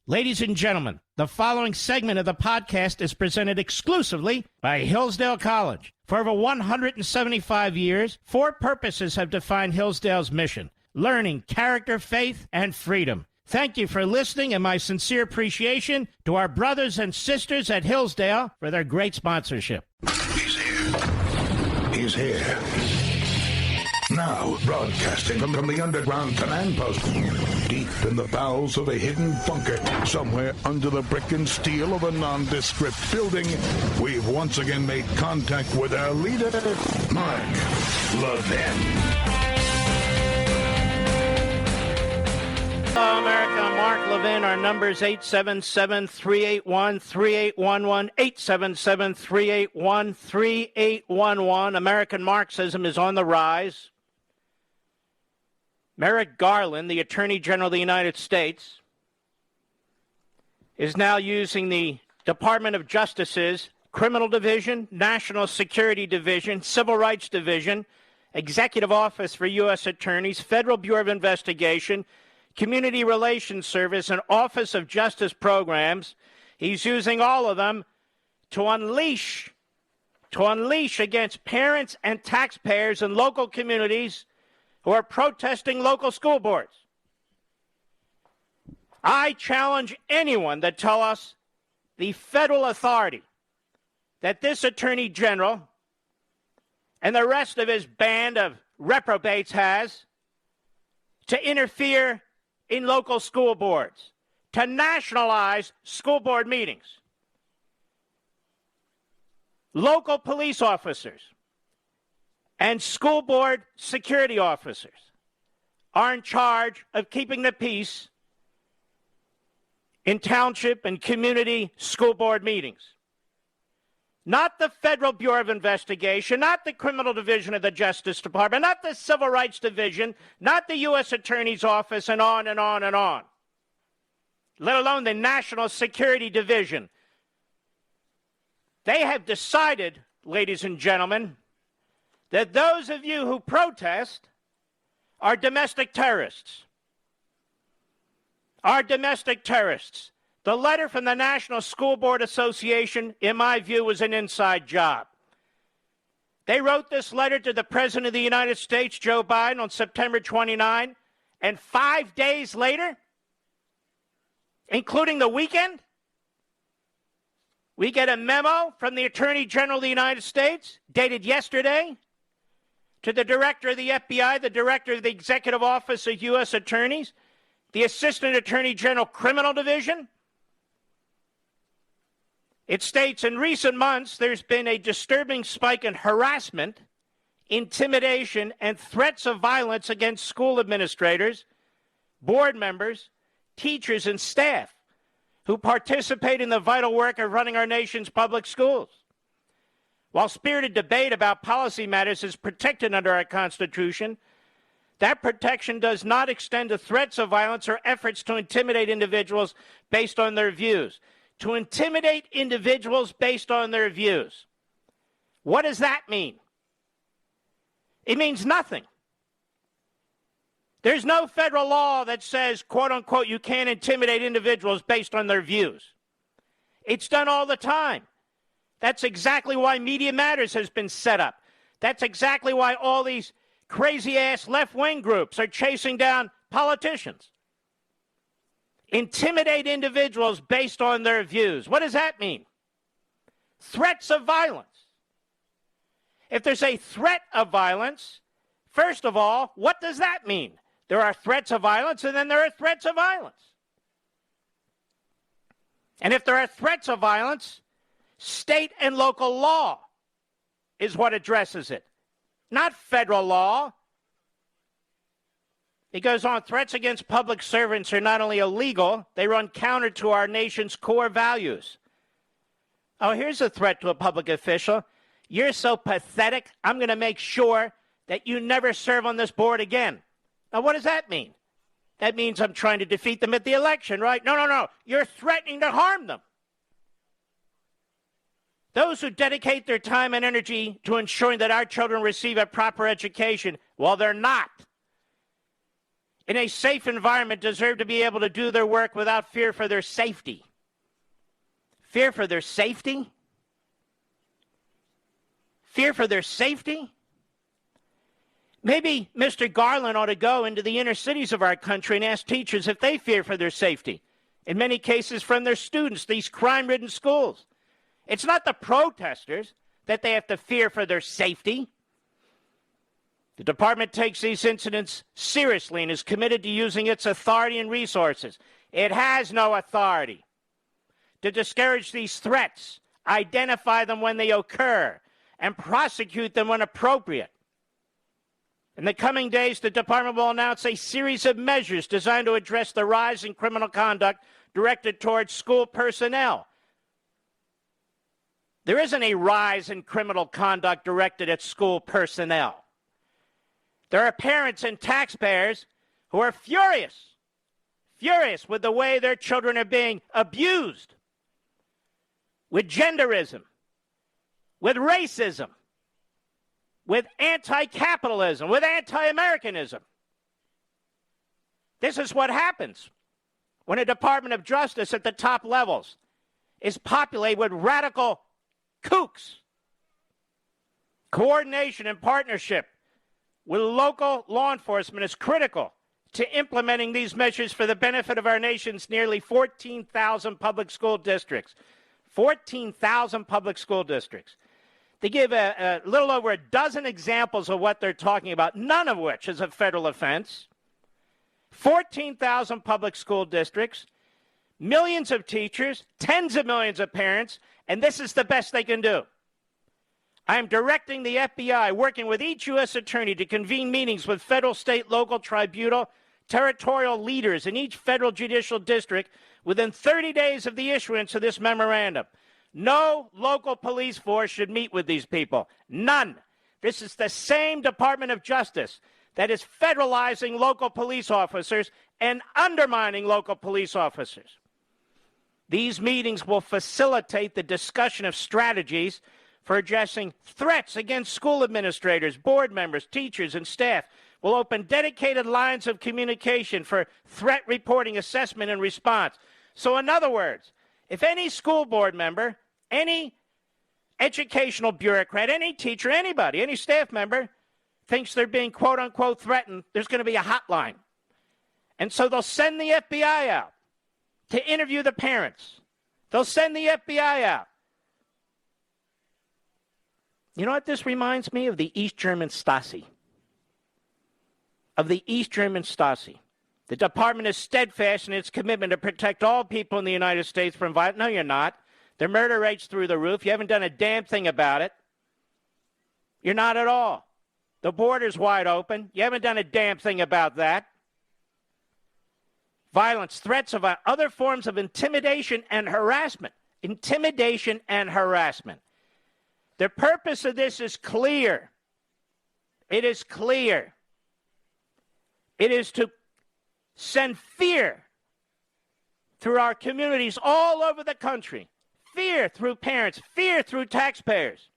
Ladies and gentlemen, the following segment of the podcast is presented exclusively by Hillsdale College. For over 175 years, four purposes have defined Hillsdale's mission: learning, character, faith, and freedom. Thank you for listening, and my sincere appreciation to our brothers and sisters at Hillsdale for their great sponsorship. He's here. He's here. Now, broadcasting from the underground command post, deep in the bowels of a hidden bunker, somewhere under the brick and steel of a nondescript building, we've once again made contact with our leader, Mark Levin. Hello, America. I'm Mark Levin. Our number is 877-381-3811, 877-381-3811. American Marxism is on the rise. Merrick Garland, the Attorney General of the United States, is now using the Department of Justice's Criminal Division, National Security Division, Civil Rights Division, Executive Office for U.S. Attorneys, Federal Bureau of Investigation, Community Relations Service, and Office of Justice Programs. He's using all of them to unleash against parents and taxpayers in local communities who are protesting local school boards. I challenge anyone to tell us the federal authority that this Attorney General and the rest of his band of reprobates has to interfere in local school boards, to nationalize school board meetings. Local police officers and school board security officers are in charge of keeping the peace in township and community school board meetings. Not the Federal Bureau of Investigation, not the Criminal Division of the Justice Department, not the Civil Rights Division, not the U.S. Attorney's Office, and on and on and on. Let alone the National Security Division. They have decided, ladies and gentlemen, that those of you who protest are domestic terrorists. Are domestic terrorists. The letter from the National School Board Association, in my view, was an inside job. They wrote this letter to the President of the United States, Joe Biden, on September 29, and 5 days later, including the weekend, we get a memo from the Attorney General of the United States, dated yesterday, to the Director of the FBI, the Director of the Executive Office of U.S. Attorneys, the Assistant Attorney General Criminal Division. It states, in recent months, there's been a disturbing spike in harassment, intimidation, and threats of violence against school administrators, board members, teachers, and staff who participate in the vital work of running our nation's public schools. While spirited debate about policy matters is protected under our Constitution, that protection does not extend to threats of violence or efforts to intimidate individuals based on their views. To intimidate individuals based on their views. What does that mean? It means nothing. There's no federal law that says, quote unquote, you can't intimidate individuals based on their views. It's done all the time. That's exactly why Media Matters has been set up. That's exactly why all these crazy-ass left-wing groups are chasing down politicians. Intimidate individuals based on their views. What does that mean? Threats of violence. If there's a threat of violence, first of all, what does that mean? There are threats of violence, and then there are threats of violence. And if there are threats of violence, state and local law is what addresses it, not federal law. It goes on, threats against public servants are not only illegal, they run counter to our nation's core values. Oh, here's a threat to a public official. You're so pathetic, I'm going to make sure that you never serve on this board again. Now, what does that mean? That means I'm trying to defeat them at the election, right? No. You're threatening to harm them. Those who dedicate their time and energy to ensuring that our children receive a proper education, well, they're not. in a safe environment deserve to be able to do their work without fear for their safety. Fear for their safety? Fear for their safety? Maybe Mr. Garland ought to go into the inner cities of our country and ask teachers if they fear for their safety. In many cases from their students, these crime-ridden schools. It's not the protesters that they have to fear for their safety. The department takes these incidents seriously and is committed to using its authority and resources. It has no authority to discourage these threats, identify them when they occur, and prosecute them when appropriate. In the coming days, the department will announce a series of measures designed to address the rise in criminal conduct directed towards school personnel. There isn't a rise in criminal conduct directed at school personnel. There are parents and taxpayers who are furious with the way their children are being abused, with genderism, with racism, with anti-capitalism, with anti-Americanism. This is what happens when a Department of Justice at the top levels is populated with radical kooks. Coordination and partnership with local law enforcement is critical to implementing these measures for the benefit of our nation's nearly 14,000 public school districts. 14,000 public school districts. They give a little over a dozen examples of what they're talking about, none of which is a federal offense. 14,000 public school districts, millions of teachers, tens of millions of parents, and this is the best they can do. I am directing the FBI, working with each U.S. attorney, to convene meetings with federal, state, local, tribunal, territorial leaders in each federal judicial district within 30 days of the issuance of this memorandum. No local police force should meet with these people. None. This is the same Department of Justice that is federalizing local police officers and undermining local police officers. These meetings will facilitate the discussion of strategies for addressing threats against school administrators, board members, teachers, and staff. Will open dedicated lines of communication for threat reporting, assessment, and response. So in other words, if any school board member, any educational bureaucrat, any teacher, anybody, any staff member thinks they're being quote-unquote threatened, there's going to be a hotline. And so they'll send the FBI out to interview the parents. They'll send the FBI out. You know what this reminds me of? The East German Stasi. Of the East German Stasi. The department is steadfast in its commitment to protect all people in the United States from violence. No, you're not. The murder rate's through the roof. You haven't done a damn thing about it. You're not at all. The border's wide open. You haven't done a damn thing about that. Violence, threats of other forms of intimidation and harassment. Intimidation and harassment. The purpose of this is clear. It is clear. It is to send fear through our communities all over the country. Fear through parents, fear through taxpayers.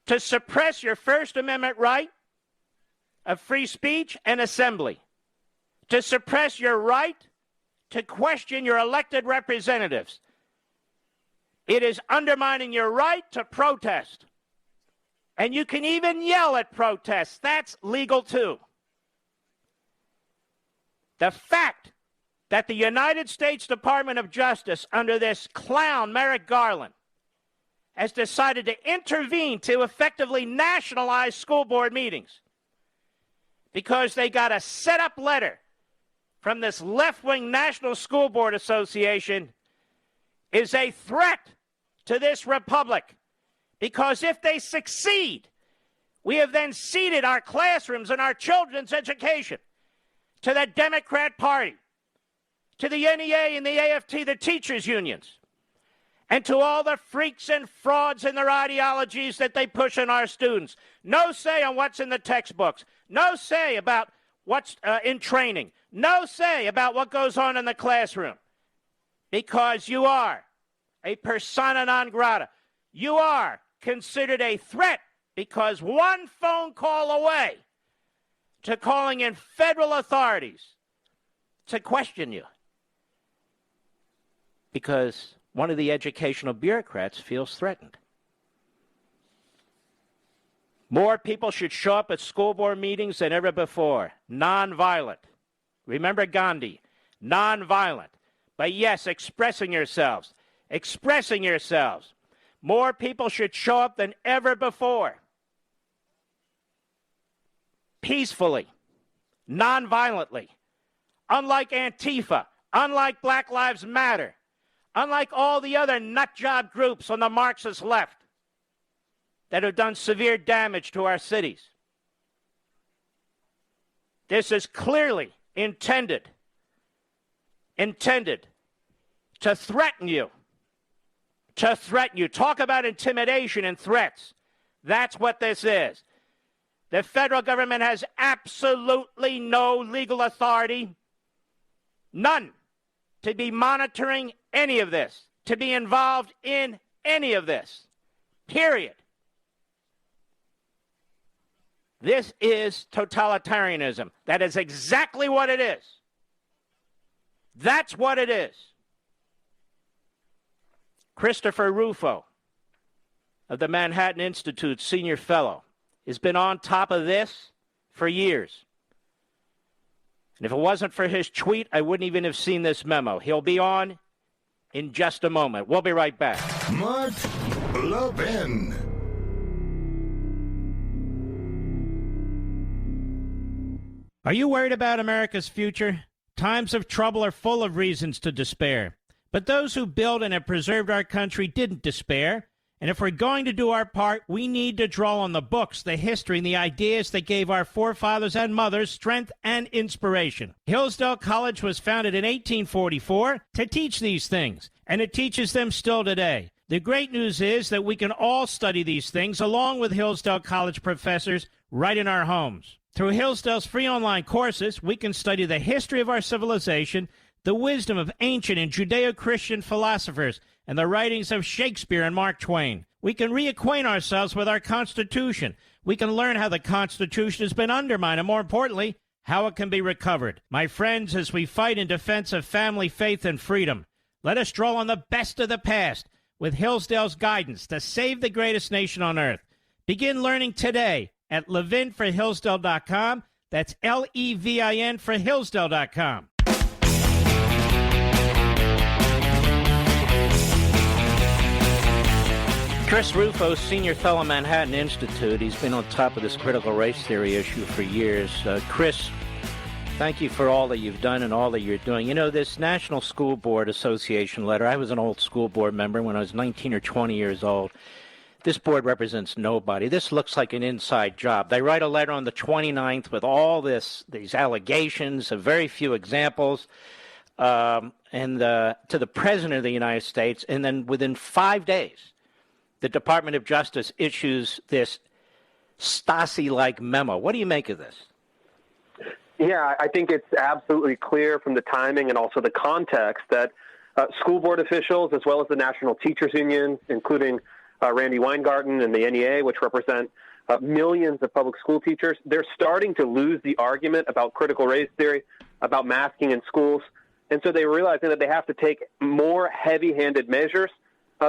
To suppress your First Amendment right of free speech and assembly. To suppress your right to question your elected representatives. It is undermining your right to protest. And you can even yell at protests. That's legal too. The fact that the United States Department of Justice, under this clown, Merrick Garland, has decided to intervene to effectively nationalize school board meetings because they got a set-up letter from this left-wing National School Board Association is a threat to this republic. Because if they succeed, we have then ceded our classrooms and our children's education to the Democrat Party, to the NEA and the AFT, the teachers' unions, and to all the freaks and frauds and their ideologies that they push on our students. No say on what's in the textbooks. No say about what's in training. No say about what goes on in the classroom. Because you are a persona non grata. You are considered a threat because one phone call away to calling in federal authorities to question you because one of the educational bureaucrats feels threatened. More people should show up at school board meetings than ever before. Nonviolent. Remember Gandhi. Nonviolent. But yes, expressing yourselves. Expressing yourselves. More people should show up than ever before. Peacefully. Nonviolently. Unlike Antifa. Unlike Black Lives Matter. Unlike all the other nutjob groups on the Marxist left that have done severe damage to our cities. This is clearly intended to threaten you. To threaten you. Talk about intimidation and threats. That's what this is. The federal government has absolutely no legal authority, none, to be monitoring any of this, to be involved in any of this. Period. This is totalitarianism. That is exactly what it is. That's what it is. Christopher Rufo of the Manhattan Institute, senior fellow, has been on top of this for years. And if it wasn't for his tweet, I wouldn't even have seen this memo. He'll be on in just a moment. We'll be right back. Mark Levin. Are you worried about America's future? Times of trouble are full of reasons to despair. But those who built and have preserved our country didn't despair. And if we're going to do our part, we need to draw on the books, the history, and the ideas that gave our forefathers and mothers strength and inspiration. Hillsdale College was founded in 1844 to teach these things, and it teaches them still today. The great news is that we can all study these things along with Hillsdale College professors right in our homes. Through Hillsdale's free online courses, we can study the history of our civilization, the wisdom of ancient and Judeo-Christian philosophers, and the writings of Shakespeare and Mark Twain. We can reacquaint ourselves with our Constitution. We can learn how the Constitution has been undermined, and more importantly, how it can be recovered. My friends, as we fight in defense of family, faith, and freedom, let us draw on the best of the past with Hillsdale's guidance to save the greatest nation on earth. Begin learning today at levinforhillsdale.com. That's Levin for Hillsdale.com. Chris Rufo, senior fellow, Manhattan Institute. He's been on top of this critical race theory issue for years. Chris, thank you for all that you've done and all that you're doing. You know, this National School Board Association letter, I was an old school board member when I was 19 or 20 years old. This board represents nobody. This looks like an inside job. They write a letter on the 29th with all these allegations, of very few examples, to the President of the United States, and then within 5 days, the Department of Justice issues this Stasi-like memo. What do you make of this? Yeah, I think it's absolutely clear from the timing and also the context that school board officials, as well as the National Teachers Union, including Randy Weingarten and the NEA, which represent millions of public school teachers, they're starting to lose the argument about critical race theory, about masking in schools. And so they realize that they have to take more heavy-handed measures.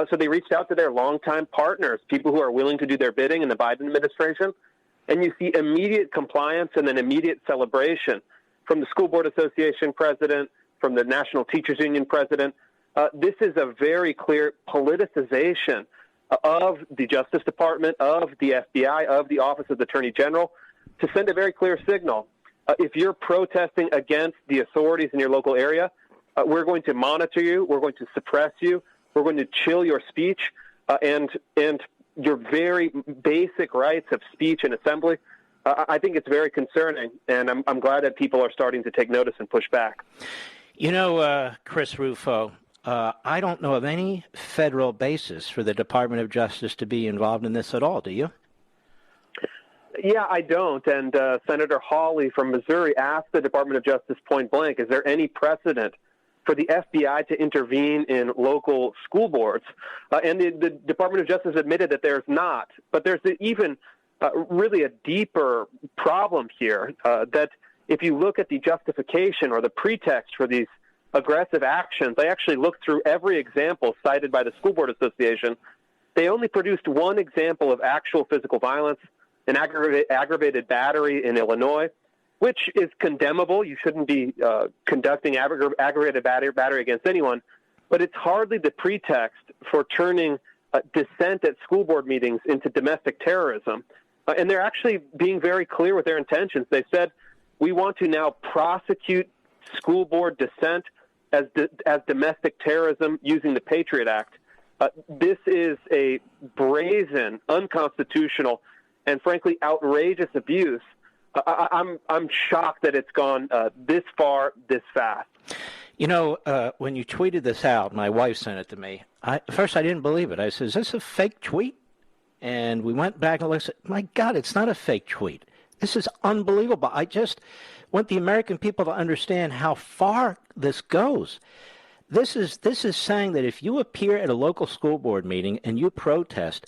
So they reached out to their longtime partners, people who are willing to do their bidding in the Biden administration. And you see immediate compliance and then immediate celebration from the School Board Association president, from the National Teachers Union president. This is a very clear politicization of the Justice Department, of the FBI, of the Office of the Attorney General, to send a very clear signal. If you're protesting against the authorities in your local area, we're going to monitor you, we're going to suppress you, we're going to chill your speech and your very basic rights of speech and assembly. I think it's very concerning, and I'm glad that people are starting to take notice and push back. You know, Chris Rufo, I don't know of any federal basis for the Department of Justice to be involved in this at all, do you? Yeah, I don't. And Senator Hawley from Missouri asked the Department of Justice point blank, is there any precedent for the FBI to intervene in local school boards? And the Department of Justice admitted that there's not. But there's even really a deeper problem here, that if you look at the justification or the pretext for these aggressive actions, I actually looked through every example cited by the School Board Association. They only produced one example of actual physical violence, an aggravated battery in Illinois, which is condemnable. You shouldn't be conducting aggravated battery against anyone, but it's hardly the pretext for turning dissent at school board meetings into domestic terrorism. And they're actually being very clear with their intentions. They said, we want to now prosecute school board dissent as domestic terrorism using the Patriot Act. This is a brazen, unconstitutional, and frankly outrageous abuse. I'm shocked that it's gone this far, this fast. You know, when you tweeted this out, my wife sent it to me. First, I didn't believe it. I said, is this a fake tweet? And we went back and looked. My God, it's not a fake tweet. This is unbelievable. I just want the American people to understand how far this goes. This is saying that if you appear at a local school board meeting and you protest,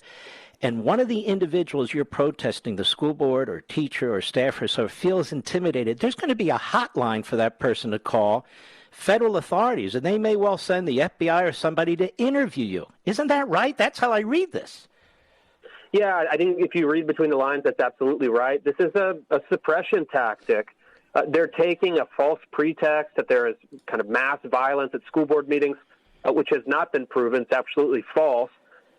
and one of the individuals you're protesting, the school board or teacher or staff or so, feels intimidated, there's going to be a hotline for that person to call federal authorities, and they may well send the FBI or somebody to interview you. Isn't that right? That's how I read this. Yeah, I think if you read between the lines, that's absolutely right. This is a suppression tactic. They're taking a false pretext that there is kind of mass violence at school board meetings, which has not been proven. It's absolutely false,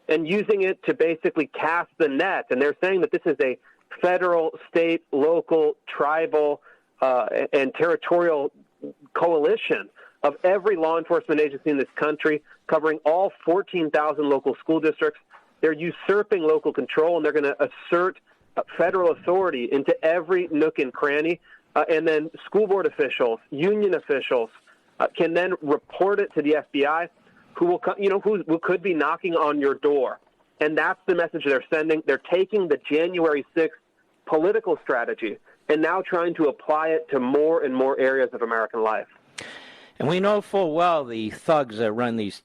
and using it to basically cast the net. And they're saying that this is a federal, state, local, tribal, and territorial coalition of every law enforcement agency in this country, covering all 14,000 local school districts. They're usurping local control, and they're going to assert federal authority into every nook and cranny. And then school board officials, union officials, can then report it to the FBI, who could be knocking on your door. And that's the message they're sending. They're taking the January 6th political strategy and now trying to apply it to more and more areas of American life. And we know full well the thugs that run these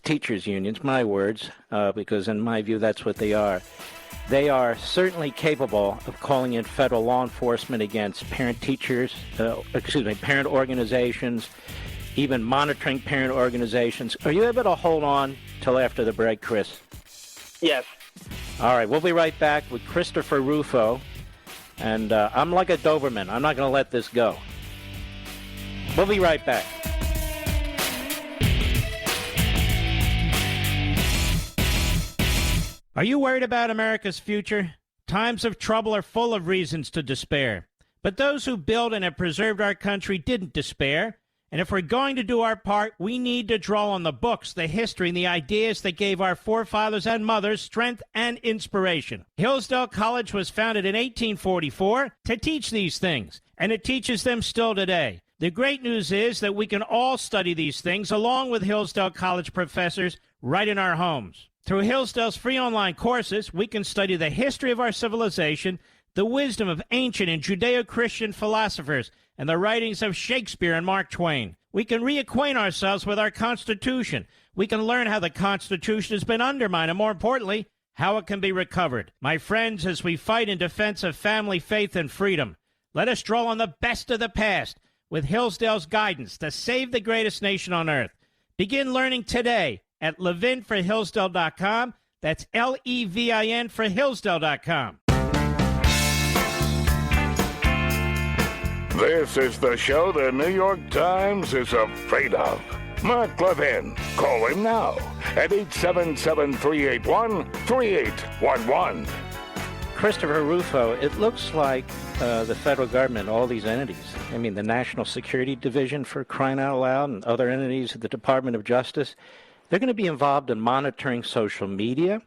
teachers' unions, my words, because in my view that's what they are. They are certainly capable of calling in federal law enforcement against parent organizations, even monitoring parent organizations. Are you able to hold on till after the break, Chris? Yes. All right, we'll be right back with Christopher Rufo. And I'm like a Doberman. I'm not going to let this go. We'll be right back. Are you worried about America's future? Times of trouble are full of reasons to despair. But those who built and have preserved our country didn't despair. And if we're going to do our part, we need to draw on the books, the history, and the ideas that gave our forefathers and mothers strength and inspiration. Hillsdale College was founded in 1844 to teach these things, and it teaches them still today. The great news is that we can all study these things along with Hillsdale College professors right in our homes. Through Hillsdale's free online courses, we can study the history of our civilization, the wisdom of ancient and Judeo-Christian philosophers, and the writings of Shakespeare and Mark Twain. We can reacquaint ourselves with our Constitution. We can learn how the Constitution has been undermined, and more importantly, how it can be recovered. My friends, as we fight in defense of family, faith, and freedom, let us draw on the best of the past with Hillsdale's guidance to save the greatest nation on earth. Begin learning today at ləヴɪn4Hillsdale.com. That's Levin for Hillsdale.com. This is the show the New York Times is afraid of. Mark Levin. Call him now at 877-381-3811. Christopher Rufo, it looks like the federal government, all these entities, I mean the National Security Division, for crying out loud, and other entities at the Department of Justice, they're going to be involved in monitoring social media,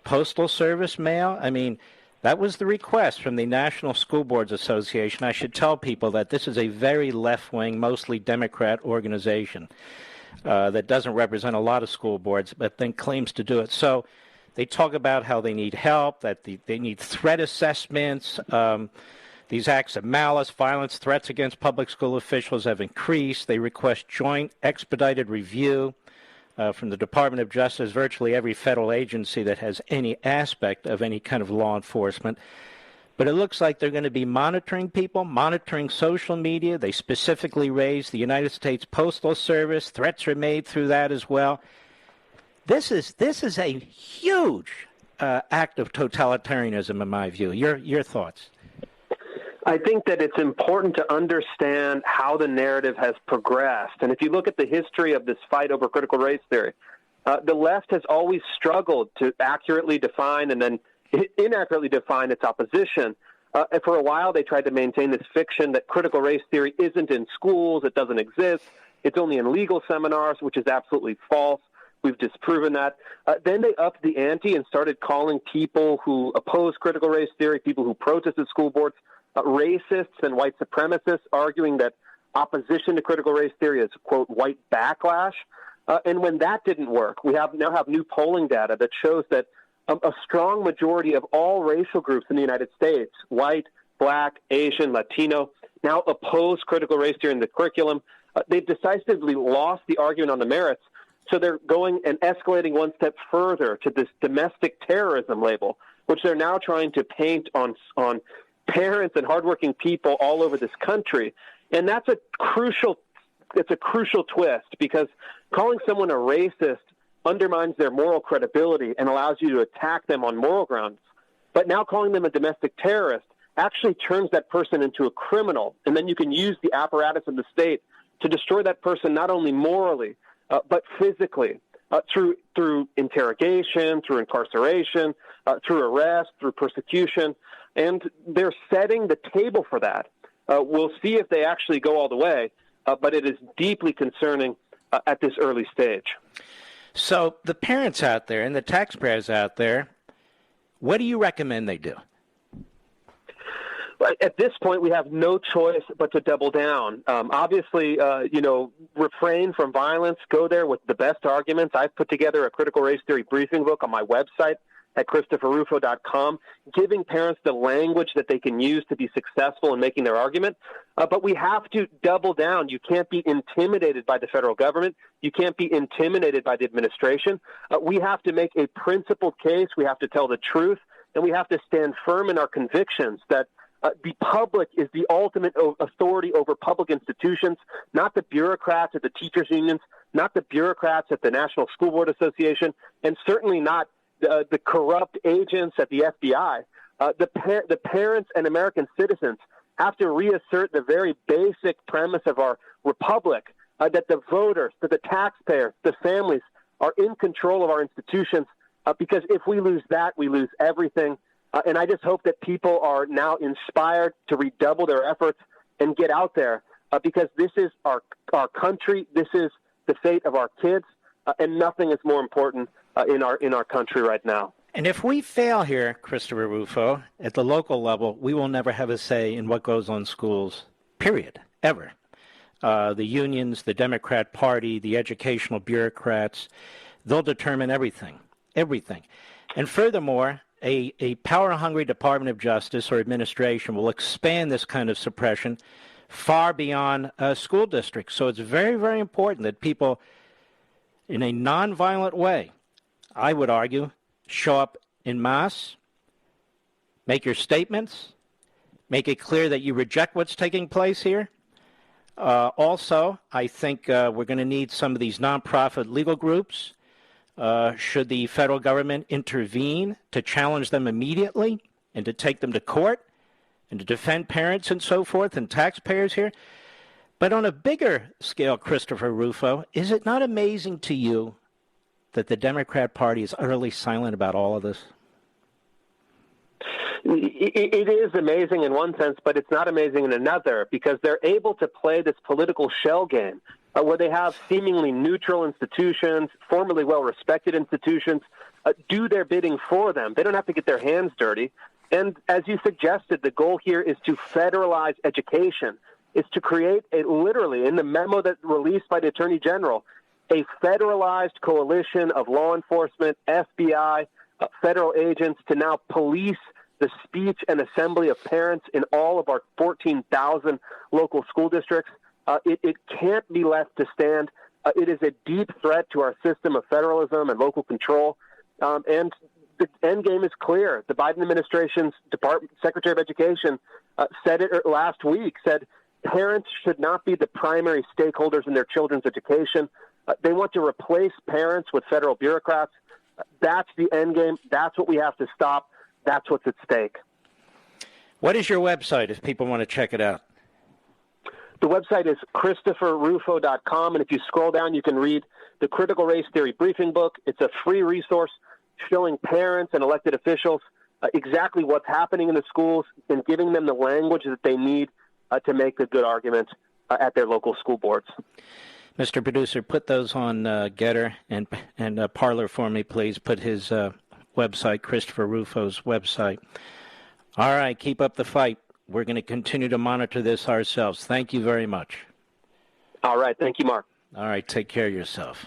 postal service mail. I mean, that was the request from the National School Boards Association. I should tell people that this is a very left-wing, mostly Democrat organization that doesn't represent a lot of school boards, but then claims to do it. So they talk about how they need help, that they need threat assessments. These acts of malice, violence, threats against public school officials have increased. They request joint expedited review from the Department of Justice, virtually every federal agency that has any aspect of any kind of law enforcement. But it looks like they're going to be monitoring people, monitoring social media. They specifically raised the United States Postal Service. Threats are made through that as well. This is a huge act of totalitarianism, in my view. Your thoughts? I think that it's important to understand how the narrative has progressed. And if you look at the history of this fight over critical race theory, the left has always struggled to accurately define and then inaccurately define its opposition. And for a while, they tried to maintain this fiction that critical race theory isn't in schools, it doesn't exist, it's only in legal seminars, which is absolutely false. We've disproven that. Then they upped the ante and started calling people who oppose critical race theory, people who protest at school boards, racists and white supremacists, arguing that opposition to critical race theory is, quote, white backlash. And when that didn't work, we now have new polling data that shows that a strong majority of all racial groups in the United States, white, black, Asian, Latino, now oppose critical race theory in the curriculum. They've decisively lost the argument on the merits, so they're going and escalating one step further to this domestic terrorism label, which they're now trying to paint on parents and hardworking people all over this country. And that's a crucial twist, because calling someone a racist undermines their moral credibility and allows you to attack them on moral grounds. But now calling them a domestic terrorist actually turns that person into a criminal, and then you can use the apparatus of the state to destroy that person not only morally, but physically, through interrogation, through incarceration, through arrest, through persecution. And they're setting the table for that. We'll see if they actually go all the way, but it is deeply concerning at this early stage. So the parents out there and the taxpayers out there, what do you recommend they do? At this point, we have no choice but to double down. Obviously, refrain from violence, go there with the best arguments. I've put together a critical race theory briefing book on my website at ChristopherRufo.com, giving parents the language that they can use to be successful in making their argument. But we have to double down. You can't be intimidated by the federal government. You can't be intimidated by the administration. We have to make a principled case. We have to tell the truth, and we have to stand firm in our convictions that the public is the ultimate authority over public institutions, not the bureaucrats at the teachers' unions, not the bureaucrats at the National School Board Association, and certainly not the corrupt agents at the FBI. The parents and American citizens have to reassert the very basic premise of our republic, that the voters, that the taxpayers, the families are in control of our institutions, because if we lose that, we lose everything. And I just hope that people are now inspired to redouble their efforts and get out there, because this is our country, this is the fate of our kids, and nothing is more important in our country right now. And if we fail here, Christopher Rufo, at the local level, we will never have a say in what goes on in schools, period, ever. The unions, the Democrat Party, the educational bureaucrats, they'll determine everything. And furthermore, a power-hungry Department of Justice or administration will expand this kind of suppression far beyond school districts. So it's very, very important that people, in a nonviolent way, I would argue, show up en masse, make your statements, make it clear that you reject what's taking place here. Also, I think we're going to need some of these nonprofit legal groups. Should the federal government intervene to challenge them immediately and to take them to court and to defend parents and so forth and taxpayers here? But on a bigger scale, Christopher Rufo, is it not amazing to you that the Democrat Party is utterly silent about all of this? It is amazing in one sense, but it's not amazing in another, because they're able to play this political shell game where they have seemingly neutral institutions, formerly well-respected institutions, do their bidding for them. They don't have to get their hands dirty. And as you suggested, the goal here is to federalize education, is to create literally, in the memo that released by the Attorney General, a federalized coalition of law enforcement, FBI, federal agents to now police the speech and assembly of parents in all of our 14,000 local school districts. It can't be left to stand It is a deep threat to our system of federalism and local control. And the end game is clear. The Biden administration's Secretary of Education said it last week, said parents should not be the primary stakeholders in their children's education. They want to replace parents with federal bureaucrats. That's the end game. That's what we have to stop. That's what's at stake. What is your website if people want to check it out? The website is ChristopherRufo.com, and if you scroll down, you can read the Critical Race Theory Briefing Book. It's a free resource showing parents and elected officials exactly what's happening in the schools and giving them the language that they need to make a good argument at their local school boards. Mr. Producer, put those on Getter and Parler for me, please. Put his website, Christopher Rufo's website. All right, keep up the fight. We're going to continue to monitor this ourselves. Thank you very much. All right. Thank you, Mark. All right. Take care of yourself.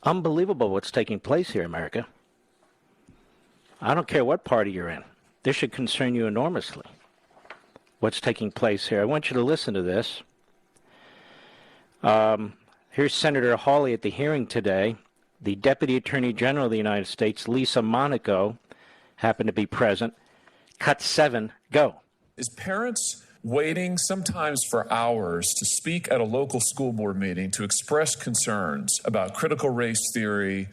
Unbelievable what's taking place here, America. I don't care what party you're in. This should concern you enormously, what's taking place here. I want you to listen to this. Here's Senator Hawley at the hearing today. The Deputy Attorney General of the United States, Lisa Monaco, happened to be present. Cut 7, go. Is parents waiting sometimes for hours to speak at a local school board meeting to express concerns about critical race theory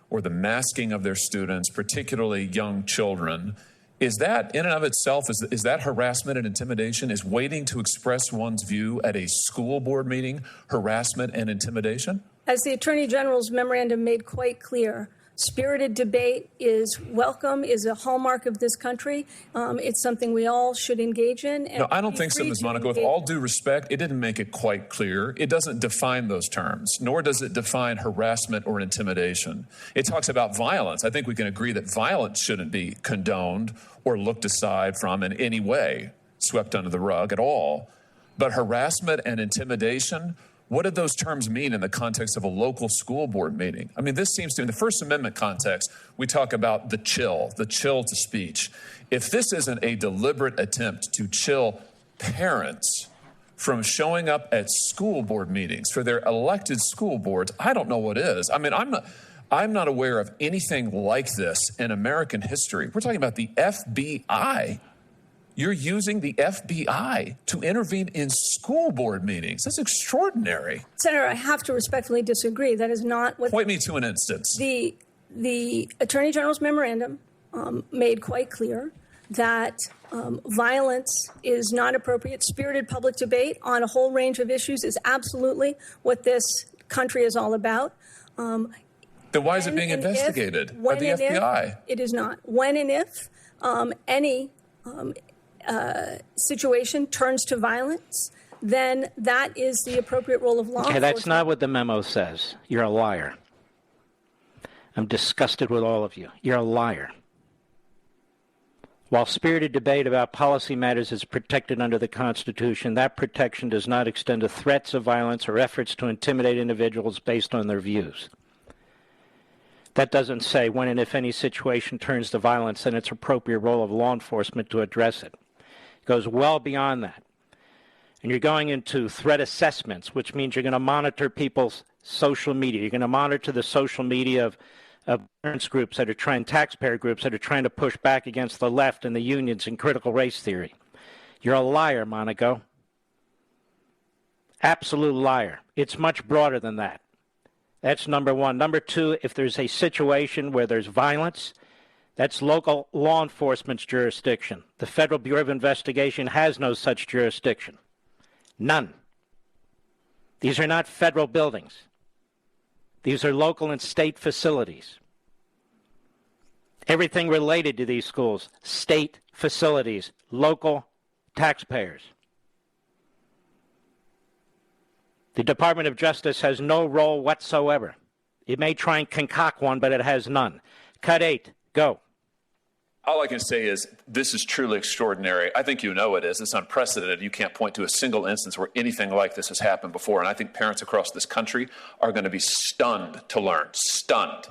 or the masking of their students, particularly young children? Is that in and of itself, is that harassment and intimidation? Is waiting to express one's view at a school board meeting harassment and intimidation? As the Attorney General's memorandum made quite clear, spirited debate is welcome, is a hallmark of this country. It's something we all should engage in. And no, I don't think so, Ms. Monaco. With all due respect, it didn't make it quite clear. It doesn't define those terms, nor does it define harassment or intimidation. It talks about violence. I think we can agree that violence shouldn't be condoned or looked aside from in any way, swept under the rug at all. But harassment and intimidation, what did those terms mean in the context of a local school board meeting? I mean, this seems to, in the First Amendment context, we talk about the chill to speech. If this isn't a deliberate attempt to chill parents from showing up at school board meetings for their elected school boards, I don't know what is. I mean, I'm not aware of anything like this in American history. We're talking about the FBI. You're using the FBI to intervene in school board meetings. That's extraordinary. Senator, I have to respectfully disagree. That is not what... Point me to an instance. The Attorney General's memorandum made quite clear that violence is not appropriate. Spirited public debate on a whole range of issues is absolutely what this country is all about. Then why is it being investigated by the FBI? It is not. When and if any situation turns to violence, then that is the appropriate role of law enforcement. That's not what the memo says. You're a liar. I'm disgusted with all of you. You're a liar. While spirited debate about policy matters is protected under the Constitution, that protection does not extend to threats of violence or efforts to intimidate individuals based on their views. That doesn't say when and if any situation turns to violence, then it's appropriate role of law enforcement to address it. It goes well beyond that. And you're going into threat assessments, which means you're going to monitor people's social media. You're going to monitor the social media of parents groups that are trying, taxpayer groups that are trying to push back against the left and the unions and critical race theory. You're a liar, Monaco. Absolute liar. It's much broader than that. That's number one. Number two, if there's a situation where there's violence, that's local law enforcement's jurisdiction. The Federal Bureau of Investigation has no such jurisdiction. None. These are not federal buildings. These are local and state facilities. Everything related to these schools, state facilities, local taxpayers. The Department of Justice has no role whatsoever. It may try and concoct one, but it has none. Cut 8, go. All I can say is this is truly extraordinary. I think you know it is. It's unprecedented. You can't point to a single instance where anything like this has happened before. And I think parents across this country are going to be stunned to learn, stunned,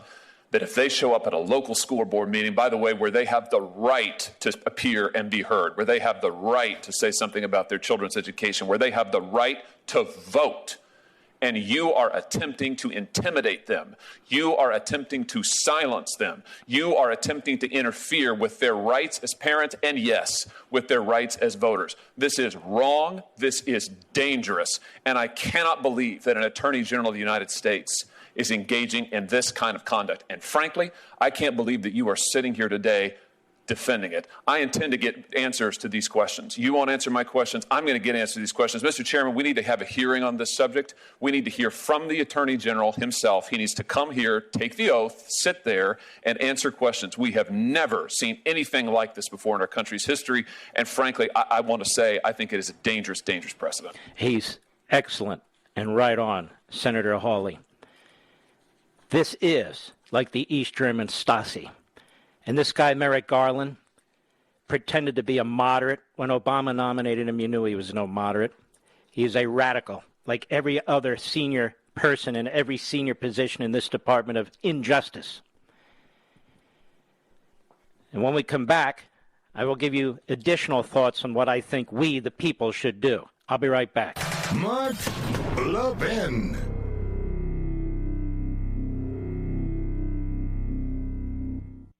that if they show up at a local school board meeting, by the way, where they have the right to appear and be heard, where they have the right to say something about their children's education, where they have the right to vote, and you are attempting to intimidate them. You are attempting to silence them. You are attempting to interfere with their rights as parents and, yes, with their rights as voters. This is wrong. This is dangerous. And I cannot believe that an Attorney General of the United States is engaging in this kind of conduct. And frankly, I can't believe that you are sitting here today defending it. I intend to get answers to these questions. You won't answer my questions. I'm going to get answers to these questions. Mr. Chairman, we need to have a hearing on this subject. We need to hear from the Attorney General himself. He needs to come here, take the oath, sit there, and answer questions. We have never seen anything like this before in our country's history. And frankly, I want to say I think it is a dangerous, dangerous precedent. He's excellent and right on, Senator Hawley. This is like the East German Stasi. And this guy, Merrick Garland, pretended to be a moderate. When Obama nominated him, you knew he was no moderate. He is a radical, like every other senior person in every senior position in this Department of Injustice. And when we come back, I will give you additional thoughts on what I think we, the people, should do. I'll be right back. Mark Levin.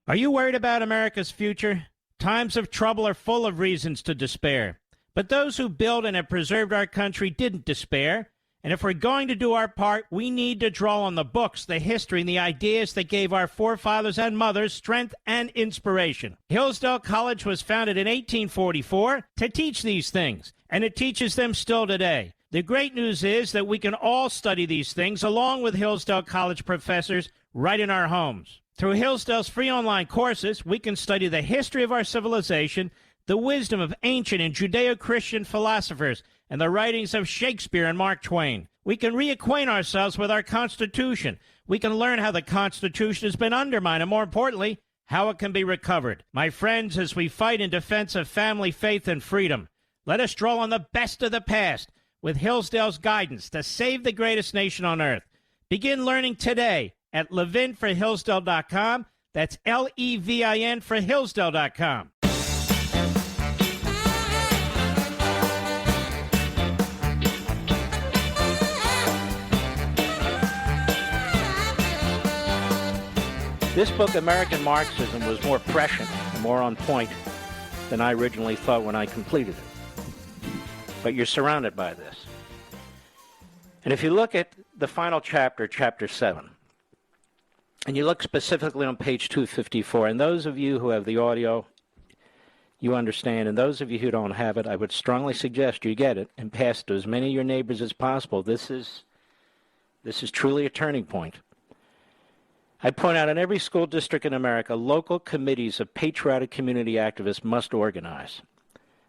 Are you worried about America's future? Times of trouble are full of reasons to despair. But those who built and have preserved our country didn't despair. And if we're going to do our part, we need to draw on the books, the history, and the ideas that gave our forefathers and mothers strength and inspiration. Hillsdale College was founded in 1844 to teach these things, and it teaches them still today. The great news is that we can all study these things along with Hillsdale College professors right in our homes. Through Hillsdale's free online courses, we can study the history of our civilization, the wisdom of ancient and Judeo-Christian philosophers, and the writings of Shakespeare and Mark Twain. We can reacquaint ourselves with our Constitution. We can learn how the Constitution has been undermined, and more importantly, how it can be recovered. My friends, as we fight in defense of family, faith, and freedom, let us draw on the best of the past with Hillsdale's guidance to save the greatest nation on earth. Begin learning today at levinforhillsdale.com. That's Levin for Hillsdale.com. This book, American Marxism, was more prescient and more on point than I originally thought when I completed it. But you're surrounded by this. And if you look at the final chapter, chapter 7, and you look specifically on page 254, and those of you who have the audio, you understand, and those of you who don't have it, I would strongly suggest you get it and pass it to as many of your neighbors as possible. This is truly a turning point. I point out in every school district in America, local committees of patriotic community activists must organize,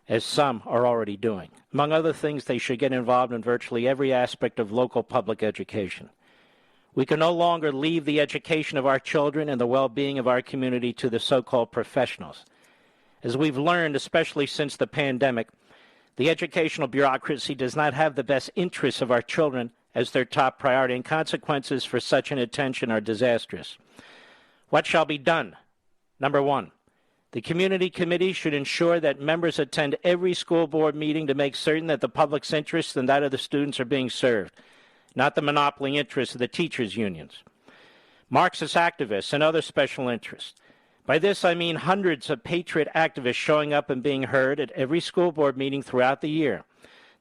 as some are already doing. Among other things, they should get involved in virtually every aspect of local public education. We can no longer leave the education of our children and the well-being of our community to the so-called professionals. As we've learned, especially since the pandemic, the educational bureaucracy does not have the best interests of our children as their top priority, and consequences for such inattention are disastrous. What shall be done? Number one, the community committee should ensure that members attend every school board meeting to make certain that the public's interests and that of the students are being served, not the monopoly interests of the teachers' unions, Marxist activists, and other special interests. By this, I mean hundreds of patriot activists showing up and being heard at every school board meeting throughout the year.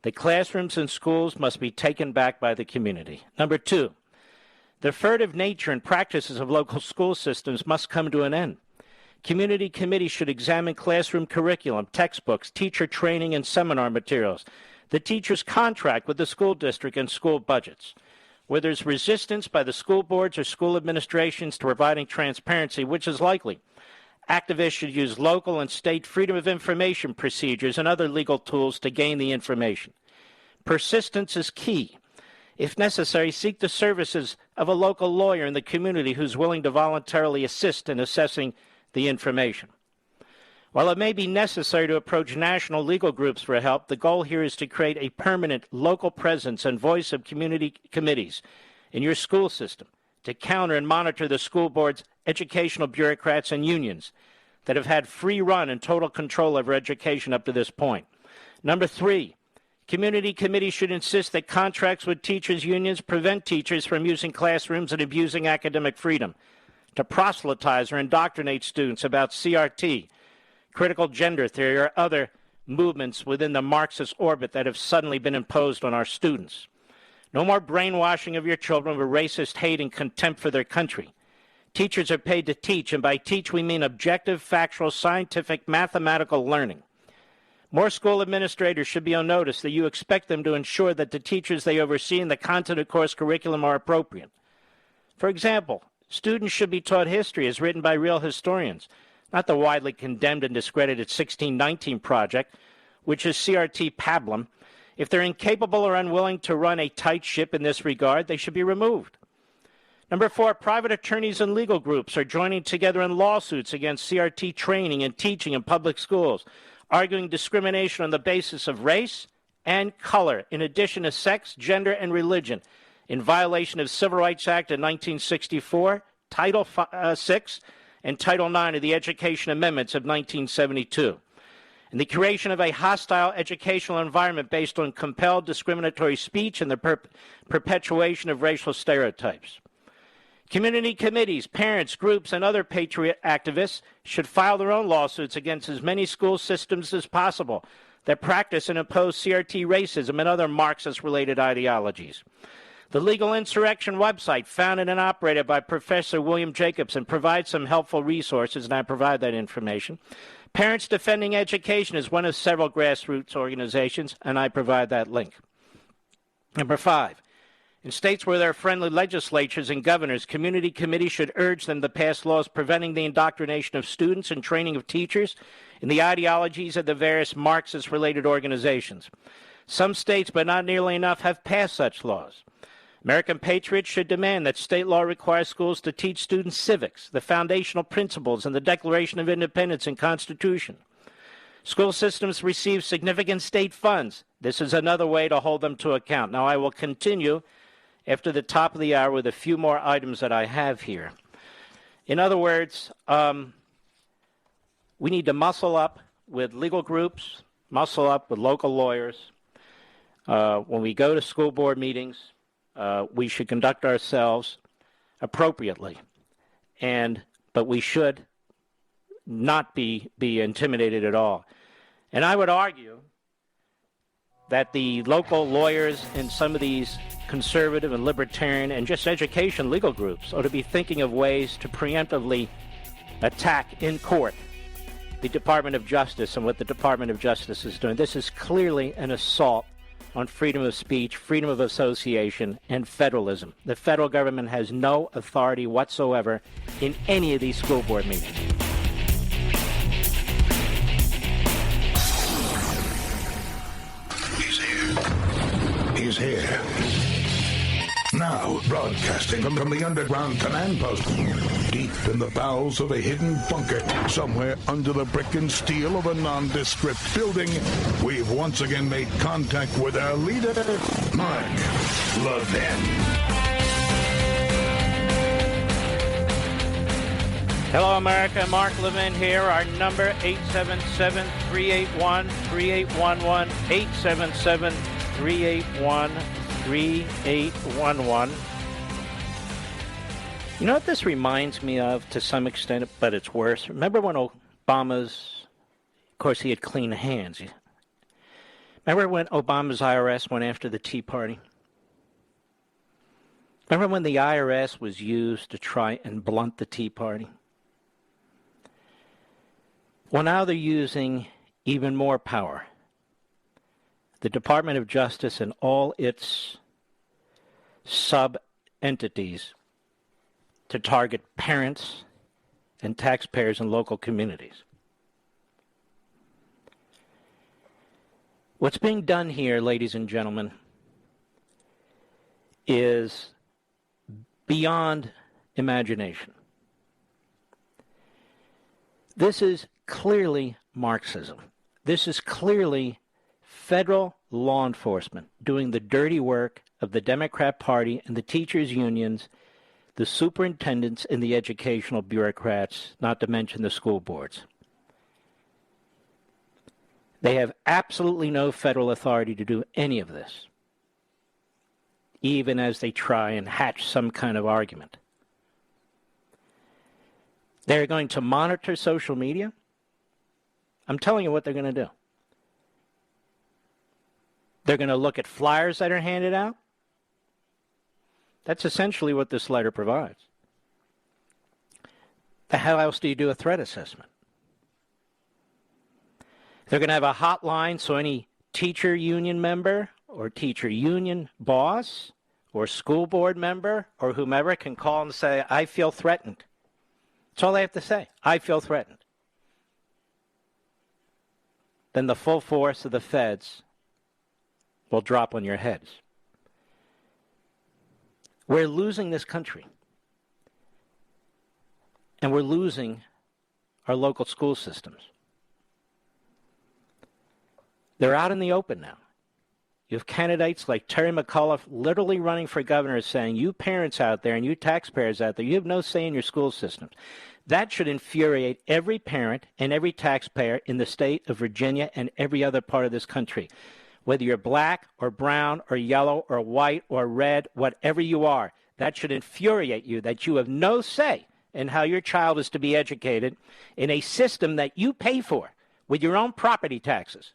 The classrooms and schools must be taken back by the community. Number two, the furtive nature and practices of local school systems must come to an end. Community committees should examine classroom curriculum, textbooks, teacher training, and seminar materials, the teacher's contract with the school district, and school budgets. Where there's resistance by the school boards or school administrations to providing transparency, which is likely, activists should use local and state freedom of information procedures and other legal tools to gain the information. Persistence is key. If necessary, seek the services of a local lawyer in the community who's willing to voluntarily assist in assessing the information. While it may be necessary to approach national legal groups for help, the goal here is to create a permanent local presence and voice of community committees in your school system to counter and monitor the school boards, educational bureaucrats, and unions that have had free run and total control over education up to this point. Number three, Community committees should insist that contracts with teachers' unions prevent teachers from using classrooms and abusing academic freedom to proselytize or indoctrinate students about CRT, critical gender theory, or other movements within the Marxist orbit that have suddenly been imposed on our students. No more brainwashing of your children with racist hate and contempt for their country. Teachers are paid to teach, and by teach we mean objective, factual, scientific, mathematical learning. More school administrators should be on notice that you expect them to ensure that the teachers they oversee and the content of course curriculum are appropriate. For example, students should be taught history as written by real historians, not the widely condemned and discredited 1619 Project, which is CRT pablum. If they're incapable or unwilling to run a tight ship in this regard, they should be removed. Number 4, private attorneys and legal groups are joining together in lawsuits against CRT training and teaching in public schools, arguing discrimination on the basis of race and color, in addition to sex, gender, and religion, in violation of Civil Rights Act of 1964, Title VI, and Title IX of the Education Amendments of 1972, and the creation of a hostile educational environment based on compelled discriminatory speech and the perpetuation of racial stereotypes. Community committees, parents, groups, and other patriot activists should file their own lawsuits against as many school systems as possible that practice and oppose CRT racism and other Marxist-related ideologies. The Legal Insurrection website, founded and operated by Professor William Jacobson, provides some helpful resources, and I provide that information. Parents Defending Education is one of several grassroots organizations, and I provide that link. Number 5. In states where there are friendly legislatures and governors, community committees should urge them to pass laws preventing the indoctrination of students and training of teachers in the ideologies of the various Marxist-related organizations. Some states, but not nearly enough, have passed such laws. American patriots should demand that state law requires schools to teach students civics, the foundational principles, and the Declaration of Independence and Constitution. School systems receive significant state funds. This is another way to hold them to account. Now, I will continue after the top of the hour with a few more items that I have here. In other words, we need to muscle up with legal groups, muscle up with local lawyers. When we go to school board meetings, we should conduct ourselves appropriately, but we should not be intimidated at all. And I would argue that the local lawyers in some of these conservative and libertarian and just education legal groups ought to be thinking of ways to preemptively attack in court the Department of Justice and what the Department of Justice is doing. This is clearly an assault on freedom of speech, freedom of association, and federalism. The federal government has no authority whatsoever in any of these school board meetings. He's here. Now, broadcasting from the underground command post, deep in the bowels of a hidden bunker, somewhere under the brick and steel of a nondescript building, we've once again made contact with our leader, Mark Levin. Hello, America. Mark Levin here. Our number, 877-381-3811, 877-381-3811. You know what this reminds me of to some extent, but it's worse? Remember when Obama's, of course, he had clean hands. Remember when Obama's IRS went after the Tea Party? Remember when the IRS was used to try and blunt the Tea Party? Well, now they're using even more power. The Department of Justice and all its sub-entities to target parents and taxpayers in local communities. What's being done here, ladies and gentlemen, is beyond imagination. This is clearly Marxism. This is clearly federal law enforcement doing the dirty work of the Democrat Party and the teachers' unions, the superintendents and the educational bureaucrats, not to mention the school boards. They have absolutely no federal authority to do any of this, even as they try and hatch some kind of argument. They're going to monitor social media. I'm telling you what they're going to do. They're going to look at flyers that are handed out. That's essentially what this letter provides. How else do you do a threat assessment? They're going to have a hotline so any teacher union member or teacher union boss or school board member or whomever can call and say, I feel threatened. That's all they have to say. I feel threatened. Then the full force of the feds will drop on your heads. We're losing this country. And we're losing our local school systems. They're out in the open now. You have candidates like Terry McAuliffe literally running for governor saying, you parents out there and you taxpayers out there, you have no say in your school systems. That should infuriate every parent and every taxpayer in the state of Virginia and every other part of this country. Whether you're black or brown or yellow or white or red, whatever you are, that should infuriate you that you have no say in how your child is to be educated in a system that you pay for with your own property taxes.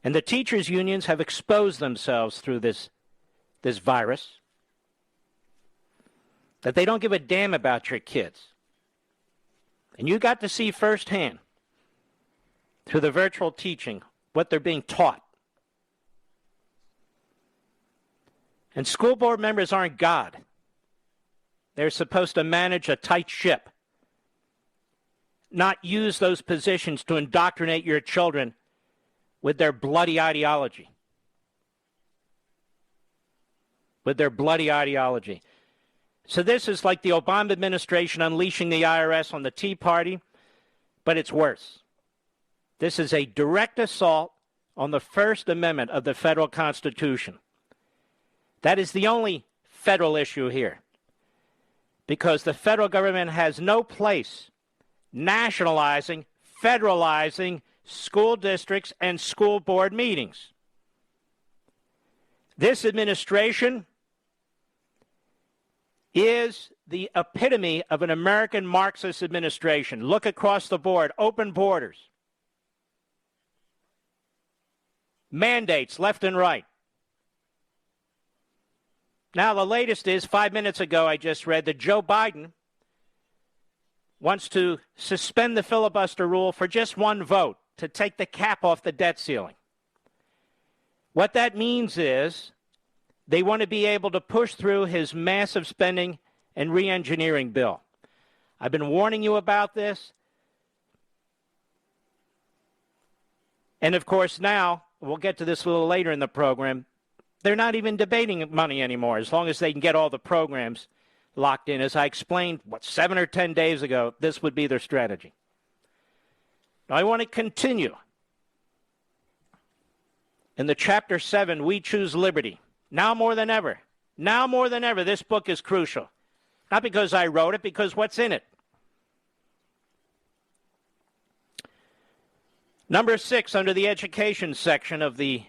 And the teachers' unions have exposed themselves through this virus, that they don't give a damn about your kids. And you got to see firsthand through the virtual teaching what they're being taught. And school board members aren't God. They're supposed to manage a tight ship, not use those positions to indoctrinate your children with their bloody ideology. With their bloody ideology. So this is like the Obama administration unleashing the IRS on the Tea Party, but it's worse. This is a direct assault on the First Amendment of the federal Constitution. That is the only federal issue here, because the federal government has no place nationalizing, federalizing school districts and school board meetings. This administration is the epitome of an American Marxist administration. Look across the board, open borders, mandates left and right. Now, the latest is 5 minutes ago, I just read that Joe Biden wants to suspend the filibuster rule for just one vote to take the cap off the debt ceiling. What that means is they want to be able to push through his massive spending and re-engineering bill. I've been warning you about this. And, of course, now, we'll get to this a little later in the program, they're not even debating money anymore as long as they can get all the programs locked in. As I explained, 7 or 10 days ago, this would be their strategy. Now, I want to continue. In the Chapter 7, We Choose Liberty. Now more than ever, this book is crucial. Not because I wrote it, because what's in it. Number 6, under the education section of the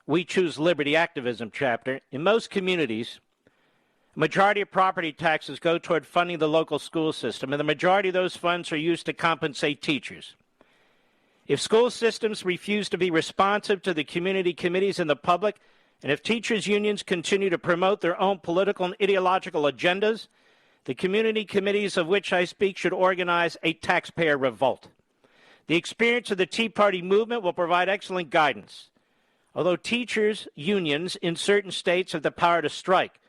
We Choose Liberty activism chapter, in most communities, a majority of property taxes go toward funding the local school system, and the majority of those funds are used to compensate teachers. If school systems refuse to be responsive to the community committees and the public, and if teachers' unions continue to promote their own political and ideological agendas, the community committees of which I speak should organize a taxpayer revolt. The experience of the Tea Party movement will provide excellent guidance. Although teachers' unions in certain states have the power to strike,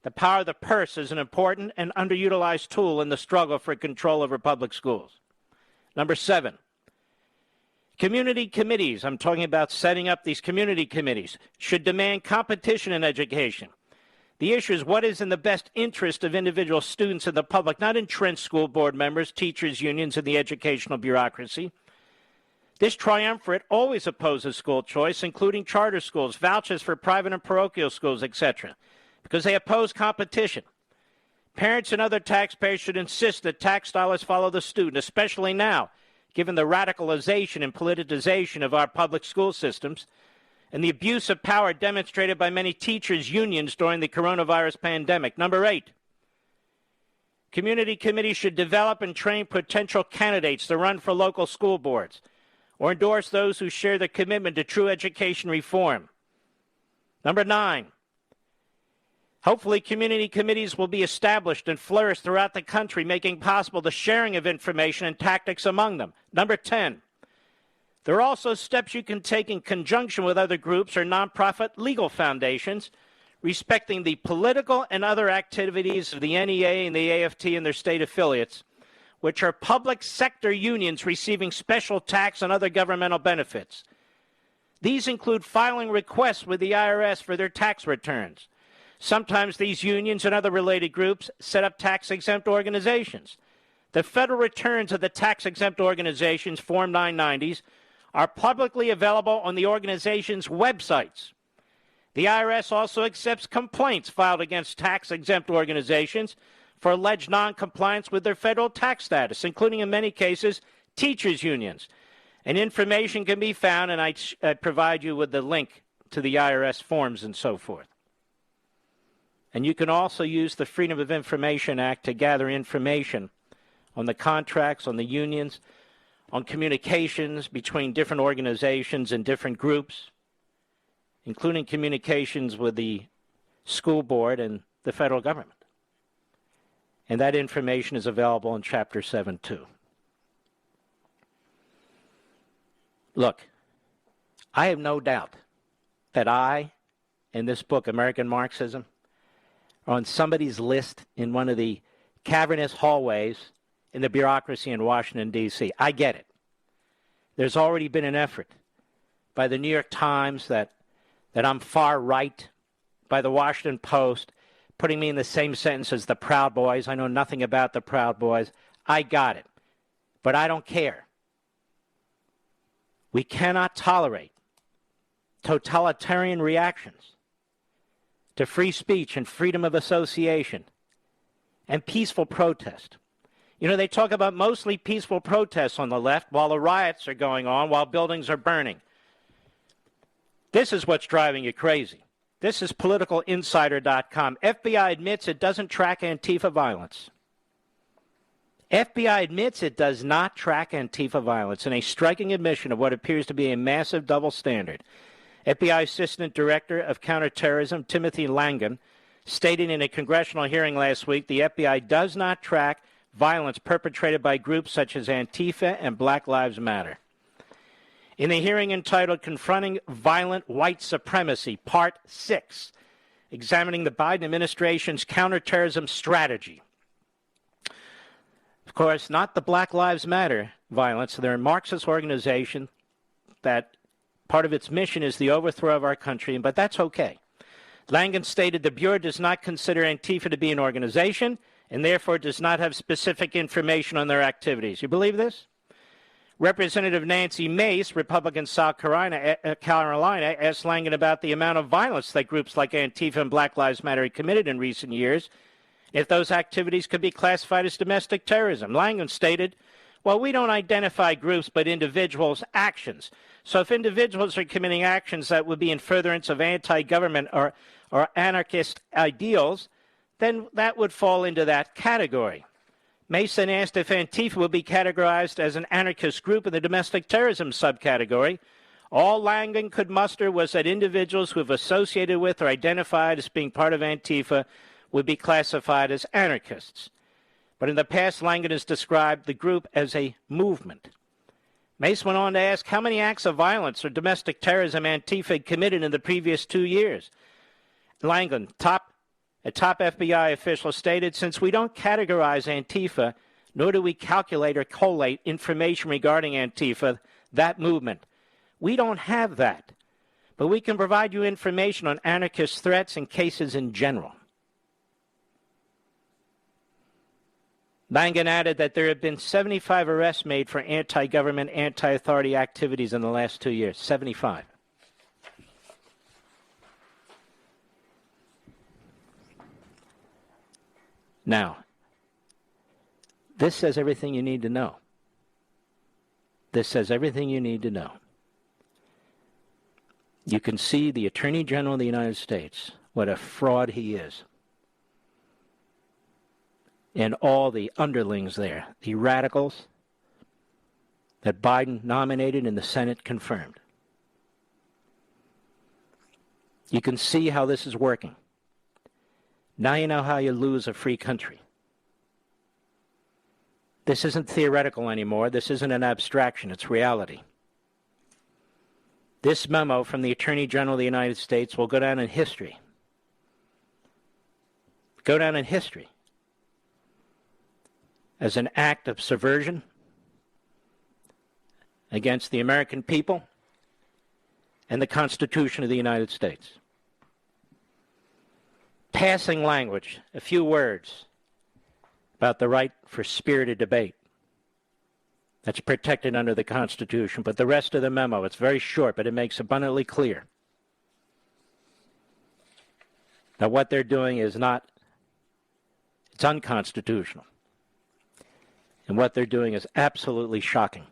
the power of the purse is an important and underutilized tool in the struggle for control over public schools. Number 7, community committees, I'm talking about setting up these community committees, should demand competition in education. The issue is what is in the best interest of individual students and the public, not entrenched school board members, teachers' unions, and the educational bureaucracy. This triumvirate always opposes school choice, including charter schools, vouchers for private and parochial schools, etc., because they oppose competition. Parents and other taxpayers should insist that tax dollars follow the student, especially now, given the radicalization and politicization of our public school systems and the abuse of power demonstrated by many teachers' unions during the coronavirus pandemic. Number 8, community committees should develop and train potential candidates to run for local school boards or endorse those who share the commitment to true education reform. Number 9, hopefully community committees will be established and flourish throughout the country, making possible the sharing of information and tactics among them. Number 10, there are also steps you can take in conjunction with other groups or nonprofit legal foundations, respecting the political and other activities of the NEA and the AFT and their state affiliates, which are public sector unions receiving special tax and other governmental benefits. These include filing requests with the IRS for their tax returns. Sometimes these unions and other related groups set up tax-exempt organizations. The federal returns of the tax-exempt organizations, Form 990s, are publicly available on the organization's websites. The IRS also accepts complaints filed against tax-exempt organizations for alleged noncompliance with their federal tax status, including, in many cases, teachers' unions. And information can be found, and I provide you with the link to the IRS forms and so forth. And you can also use the Freedom of Information Act to gather information on the contracts, on the unions, on communications between different organizations and different groups, including communications with the school board and the federal government. And that information is available in Chapter 7, too. Look, I have no doubt that I, in this book, American Marxism, are on somebody's list in one of the cavernous hallways in the bureaucracy in Washington, D.C. I get it. There's already been an effort by the New York Times that I'm far right, by the Washington Post, putting me in the same sentence as the Proud Boys. I know nothing about the Proud Boys. I got it. But I don't care. We cannot tolerate totalitarian reactions to free speech and freedom of association and peaceful protest. You know, they talk about mostly peaceful protests on the left while the riots are going on, while buildings are burning. This is what's driving you crazy. This is PoliticalInsider.com. FBI admits it doesn't track Antifa violence. FBI admits it does not track Antifa violence in a striking admission of what appears to be a massive double standard. FBI Assistant Director of Counterterrorism Timothy Langan stated in a congressional hearing last week the FBI does not track violence perpetrated by groups such as Antifa and Black Lives Matter. In the hearing entitled Confronting Violent White Supremacy, Part 6, examining the Biden administration's counterterrorism strategy. Of course, not the Black Lives Matter violence. They're a Marxist organization that part of its mission is the overthrow of our country, but that's okay. Langan stated the Bureau does not consider Antifa to be an organization and therefore does not have specific information on their activities. You believe this? Representative Nancy Mace, Republican South Carolina, asked Langan about the amount of violence that groups like Antifa and Black Lives Matter have committed in recent years, if those activities could be classified as domestic terrorism. Langan stated, well, we don't identify groups but individuals' actions. So if individuals are committing actions that would be in furtherance of anti-government or anarchist ideals, then that would fall into that category. Mason asked if Antifa would be categorized as an anarchist group in the domestic terrorism subcategory. All Langan could muster was that individuals who have associated with or identified as being part of Antifa would be classified as anarchists. But in the past, Langan has described the group as a movement. Mace went on to ask how many acts of violence or domestic terrorism Antifa had committed in the previous 2 years. Langan, a top FBI official, stated, since we don't categorize Antifa, nor do we calculate or collate information regarding Antifa, that movement. We don't have that. But we can provide you information on anarchist threats and cases in general. Langan added that there have been 75 arrests made for anti-government, anti-authority activities in the last 2 years. 75. Now, this says everything you need to know. This says everything you need to know. You can see the Attorney General of the United States, what a fraud he is. And all the underlings there, the radicals that Biden nominated and the Senate confirmed. You can see how this is working. Now you know how you lose a free country. This isn't theoretical anymore. This isn't an abstraction. It's reality. This memo from the Attorney General of the United States will go down in history. Go down in history as an act of subversion against the American people and the Constitution of the United States. Passing language, a few words about the right for spirited debate. That's protected under the Constitution. But the rest of the memo, it's very short, but it makes abundantly clear that what they're doing is not, it's unconstitutional. And what they're doing is absolutely shocking.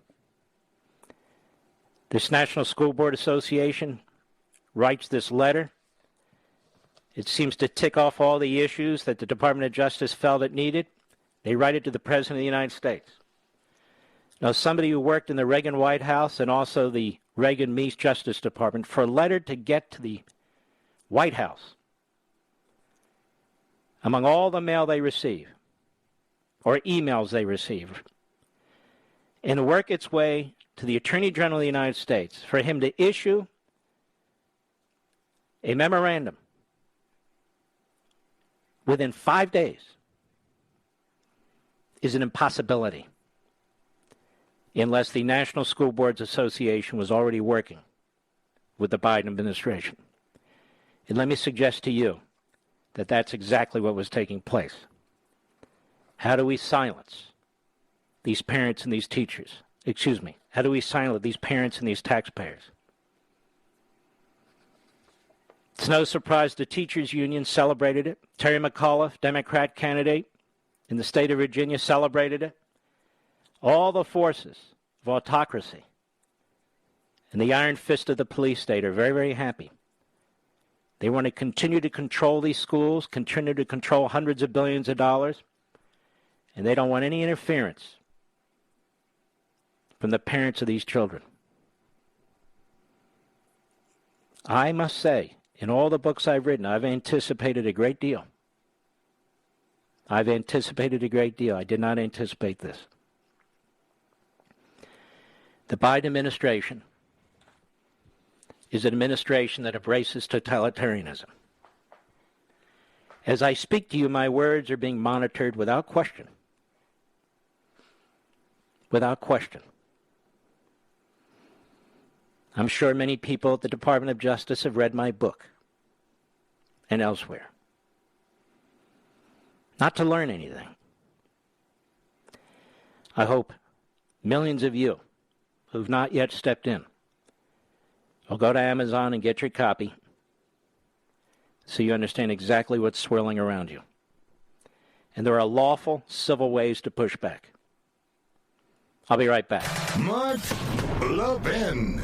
This National School Board Association writes this letter. It seems to tick off all the issues that the Department of Justice felt it needed. They write it to the President of the United States. Now, somebody who worked in the Reagan White House and also the Reagan-Meese Justice Department, for a letter to get to the White House, among all the mail they receive, or emails they receive, and work its way to the Attorney General of the United States, for him to issue a memorandum within 5 days is an impossibility unless the National School Boards Association was already working with the Biden administration. And let me suggest to you that that's exactly what was taking place. How do we silence these parents and these teachers? How do we silence these parents and these taxpayers? It's no surprise the teachers' union celebrated it. Terry McAuliffe, Democrat candidate in the state of Virginia, celebrated it. All the forces of autocracy and the iron fist of the police state are very, very happy. They want to continue to control these schools, continue to control hundreds of billions of dollars, and they don't want any interference from the parents of these children. I must say, in all the books I've written, I've anticipated a great deal. I did not anticipate this. The Biden administration is an administration that embraces totalitarianism. As I speak to you, my words are being monitored without question. Without question. I'm sure many people at the Department of Justice have read my book and elsewhere. Not to learn anything. I hope millions of you who've not yet stepped in will go to Amazon and get your copy so you understand exactly what's swirling around you. And there are lawful, civil ways to push back. I'll be right back. Mark Levin.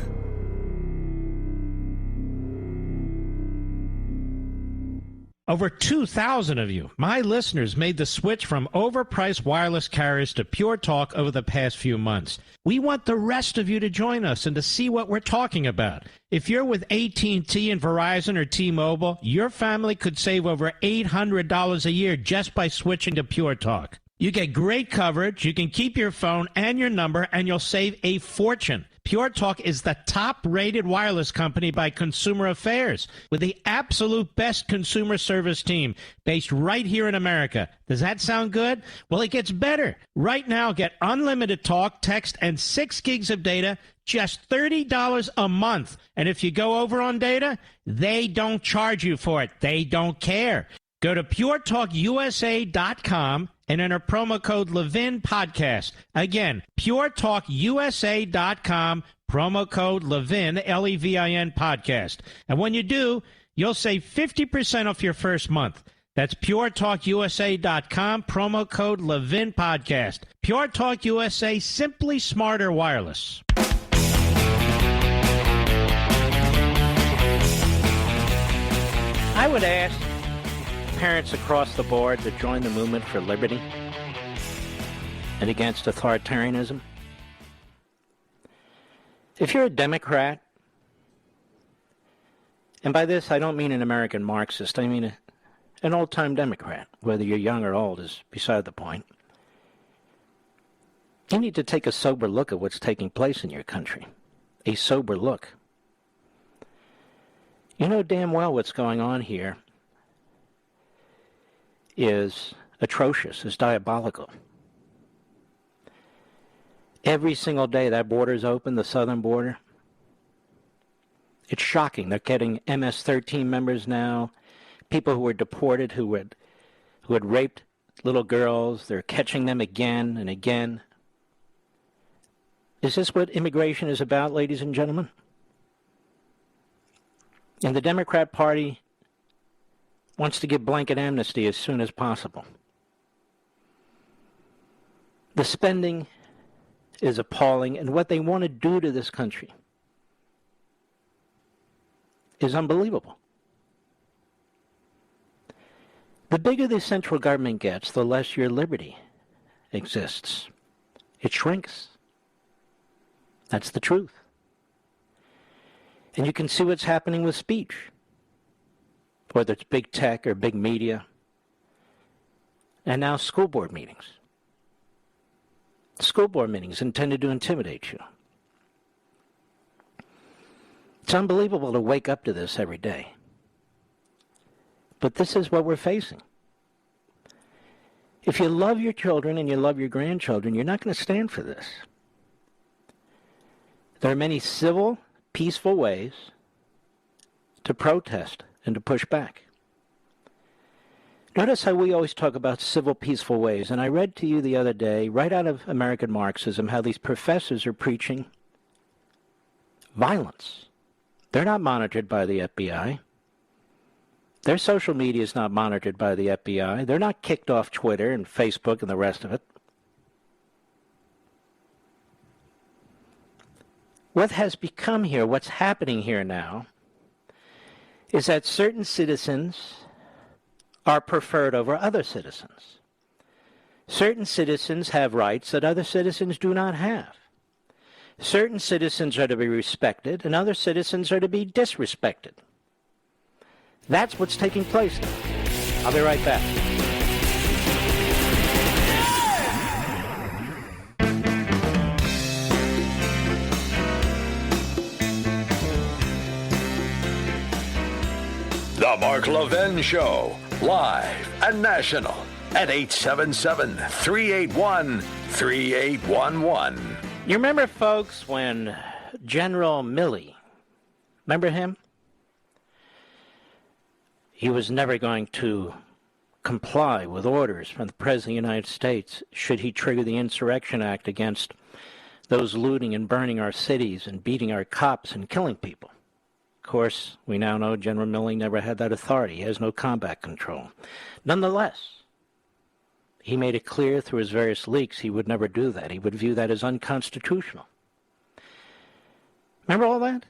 Over 2,000 of you, my listeners, made the switch from overpriced wireless carriers to Pure Talk over the past few months. We want the rest of you to join us and to see what we're talking about. If you're with AT&T and Verizon or T-Mobile, your family could save over $800 a year just by switching to Pure Talk. You get great coverage, you can keep your phone and your number, and you'll save a fortune. Pure Talk is the top-rated wireless company by Consumer Affairs with the absolute best consumer service team based right here in America. Does that sound good? Well, it gets better. Right now, get unlimited talk, text, and 6 gigs of data, just $30 a month. And if you go over on data, they don't charge you for it. They don't care. Go to puretalkusa.com and enter promo code Levin Podcast. Again, puretalkusa.com, promo code Levin, Levin Podcast. And when you do, you'll save 50% off your first month. That's puretalkusa.com, promo code ləʻvɪn podcast. Pure Talk USA, simply smarter wireless. I would ask parents across the board to join the movement for liberty and against authoritarianism. If you're a Democrat, and by this I don't mean an American Marxist, I mean an old-time Democrat, whether you're young or old is beside the point. You need to take a sober look at what's taking place in your country. A sober look. You know damn well what's going on here is atrocious, is diabolical. Every single day that border's open, the southern border, it's shocking. They're getting MS-13 members now, people who were deported, who had raped little girls. They're catching them again and again. Is this what immigration is about, ladies and gentlemen? And the Democrat Party wants to give blanket amnesty as soon as possible. The spending is appalling, and what they want to do to this country is unbelievable. The bigger the central government gets, the less your liberty exists. It shrinks. That's the truth. And you can see what's happening with speech, whether it's big tech or big media, and now school board meetings. School board meetings intended to intimidate you. It's unbelievable to wake up to this every day. But this is what we're facing. If you love your children and you love your grandchildren, you're not going to stand for this. There are many civil, peaceful ways to protest and to push back. Notice how we always talk about civil, peaceful ways. And I read to you the other day, right out of American Marxism, how these professors are preaching violence. They're not monitored by the FBI. Their social media is not monitored by the FBI. They're not kicked off Twitter and Facebook and the rest of it. What has become here, what's happening here now, is that certain citizens are preferred over other citizens. Certain citizens have rights that other citizens do not have. Certain citizens are to be respected, and other citizens are to be disrespected. That's what's taking place now. I'll be right back. The Mark Levin Show, live and national at 877-381-3811. You remember, folks, when General Milley, remember him? He was never going to comply with orders from the President of the United States should he trigger the Insurrection Act against those looting and burning our cities and beating our cops and killing people. Of course, we now know General Milley never had that authority. He has no combat control. Nonetheless, he made it clear through his various leaks he would never do that. He would view that as unconstitutional. Remember all that?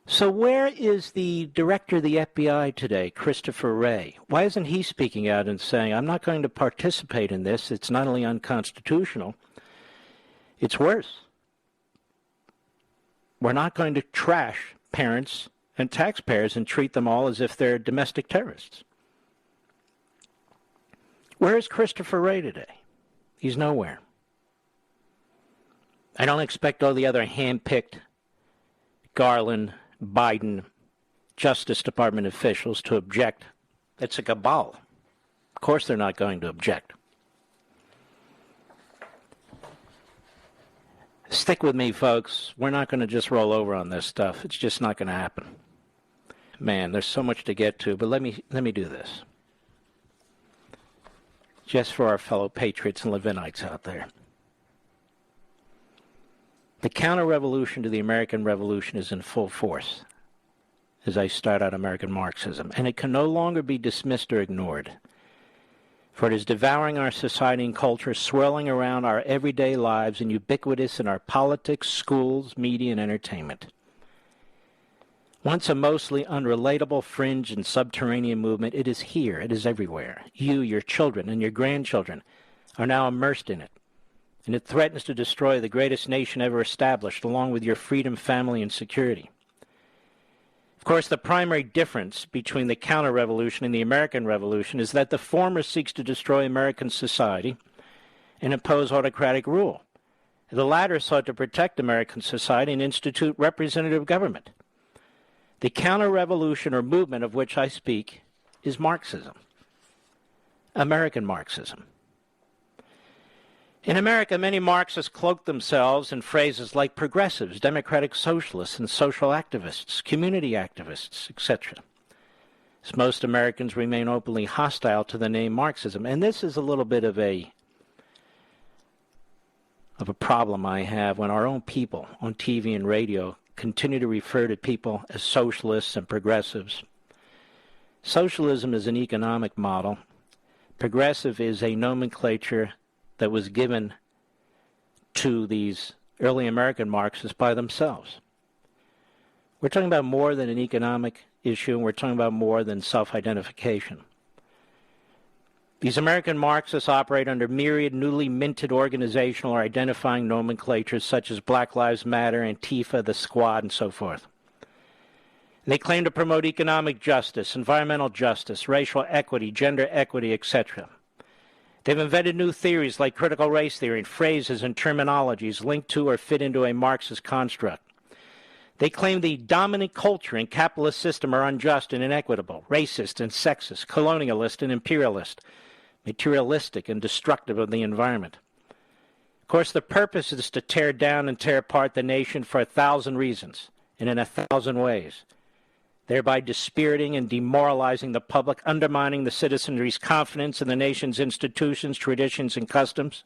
So where is the director of the FBI today, Christopher Wray? Why isn't he speaking out and saying, I'm not going to participate in this. It's not only unconstitutional, it's worse. We're not going to trash parents and taxpayers and treat them all as if they're domestic terrorists. Where is Christopher Wray today? He's nowhere. I don't expect all the other hand-picked Garland, Biden, Justice Department officials to object. It's a cabal. Of course they're not going to object. Stick with me, folks. We're not going to just roll over on this stuff. It's just not going to happen. Man, there's so much to get to, but let me do this. Just for our fellow patriots and Levinites out there. The counter-revolution to the American Revolution is in full force. as I start out American Marxism, and it can no longer be dismissed or ignored, for it is devouring our society and culture, swirling around our everyday lives, and ubiquitous in our politics, schools, media, and entertainment. Once a mostly unrelatable fringe and subterranean movement, it is here, it is everywhere. You, your children, and your grandchildren are now immersed in it, and it threatens to destroy the greatest nation ever established, along with your freedom, family, and security. Of course, the primary difference between the counter-revolution and the American Revolution is that the former seeks to destroy American society and impose autocratic rule. The latter sought to protect American society and institute representative government. The counter-revolution or movement of which I speak is Marxism, American Marxism. In America, many Marxists cloak themselves in phrases like progressives, democratic socialists, and social activists, community activists, etc. As most Americans remain openly hostile to the name Marxism. And this is a little bit of a problem I have when our own people on TV and radio continue to refer to people as socialists and progressives. Socialism is an economic model. Progressive is a nomenclature that was given to these early American Marxists by themselves. We're talking about more than an economic issue, and we're talking about more than self-identification. These American Marxists operate under myriad newly minted organizational or identifying nomenclatures such as Black Lives Matter, Antifa, the Squad, and so forth. And they claim to promote economic justice, environmental justice, racial equity, gender equity, etc. They've invented new theories like critical race theory and phrases and terminologies linked to or fit into a Marxist construct. They claim the dominant culture and capitalist system are unjust and inequitable, racist and sexist, colonialist and imperialist, materialistic and destructive of the environment. Of course, the purpose is to tear down and tear apart the nation for 1,000 reasons and in 1,000 ways, thereby dispiriting and demoralizing the public, undermining the citizenry's confidence in the nation's institutions, traditions, and customs,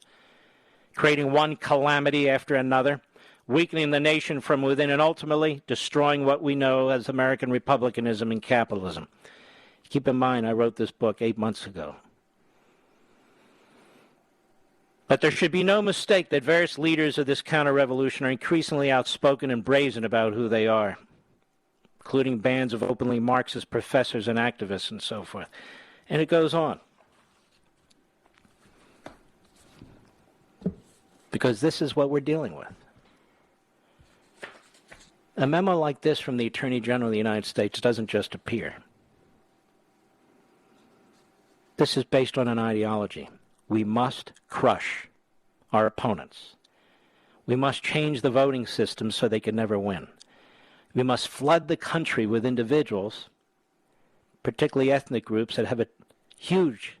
creating one calamity after another, weakening the nation from within, and ultimately destroying what we know as American republicanism and capitalism. Keep in mind, I wrote this book 8 months ago. But there should be no mistake that various leaders of this counter-revolution are increasingly outspoken and brazen about who they are, including bands of openly Marxist professors and activists and so forth. And it goes on. Because this is what we're dealing with. A memo like this from the Attorney General of the United States doesn't just appear. This is based on an ideology. We must crush our opponents. We must change the voting system so they can never win. We must flood the country with individuals, particularly ethnic groups, that have a huge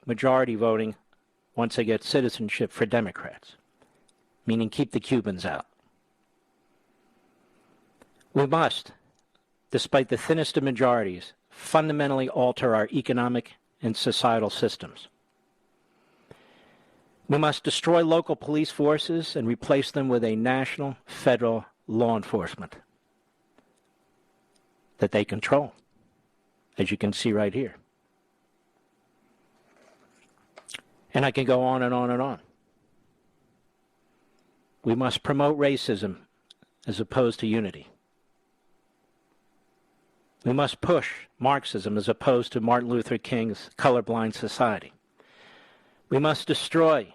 majority voting once they get citizenship for Democrats, meaning keep the Cubans out. We must, despite the thinnest of majorities, fundamentally alter our economic and societal systems. We must destroy local police forces and replace them with a national, federal law enforcement that they control, as you can see right here. And I can go on and on and on. We must promote racism as opposed to unity. We must push Marxism as opposed to Martin Luther King's colorblind society. We must destroy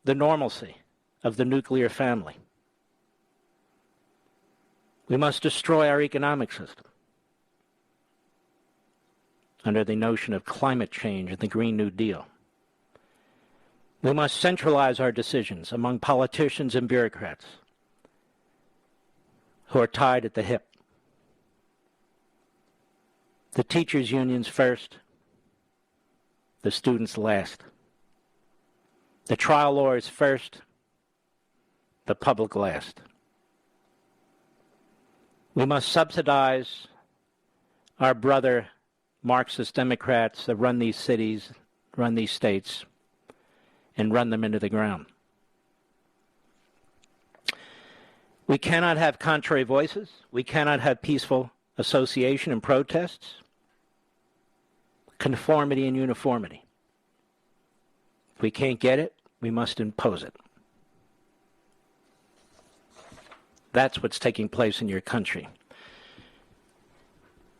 the normalcy of the nuclear family. We must destroy our economic system under the notion of climate change and the Green New Deal. We must centralize our decisions among politicians and bureaucrats who are tied at the hip. The teachers' unions first, the students last. The trial lawyers first, the public last. We must subsidize our brother Marxist Democrats that run these cities, run these states, and run them into the ground. We cannot have contrary voices. We cannot have peaceful association and protests. Conformity and uniformity. If we can't get it, we must impose it. That's what's taking place in your country.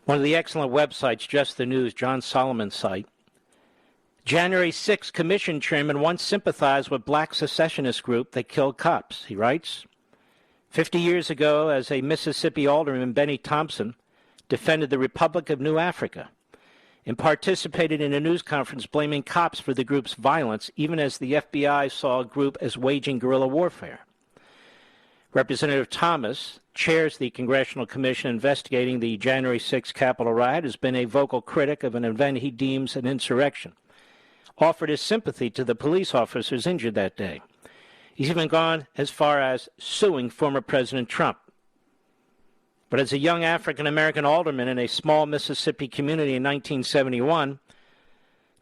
One of the excellent websites, Just the News, John Solomon's site, January 6th Commission Chairman once sympathized with black secessionist group that killed cops. He writes, 50 years ago, as a Mississippi alderman, Benny Thompson defended the Republic of New Africa and participated in a news conference blaming cops for the group's violence, even as the FBI saw a group as waging guerrilla warfare. Representative Thomas chairs the Congressional Commission investigating the January 6th Capitol riot, has been a vocal critic of an event he deems an insurrection, offered his sympathy to the police officers injured that day. He's even gone as far as suing former President Trump. But as a young African-American alderman in a small Mississippi community in 1971,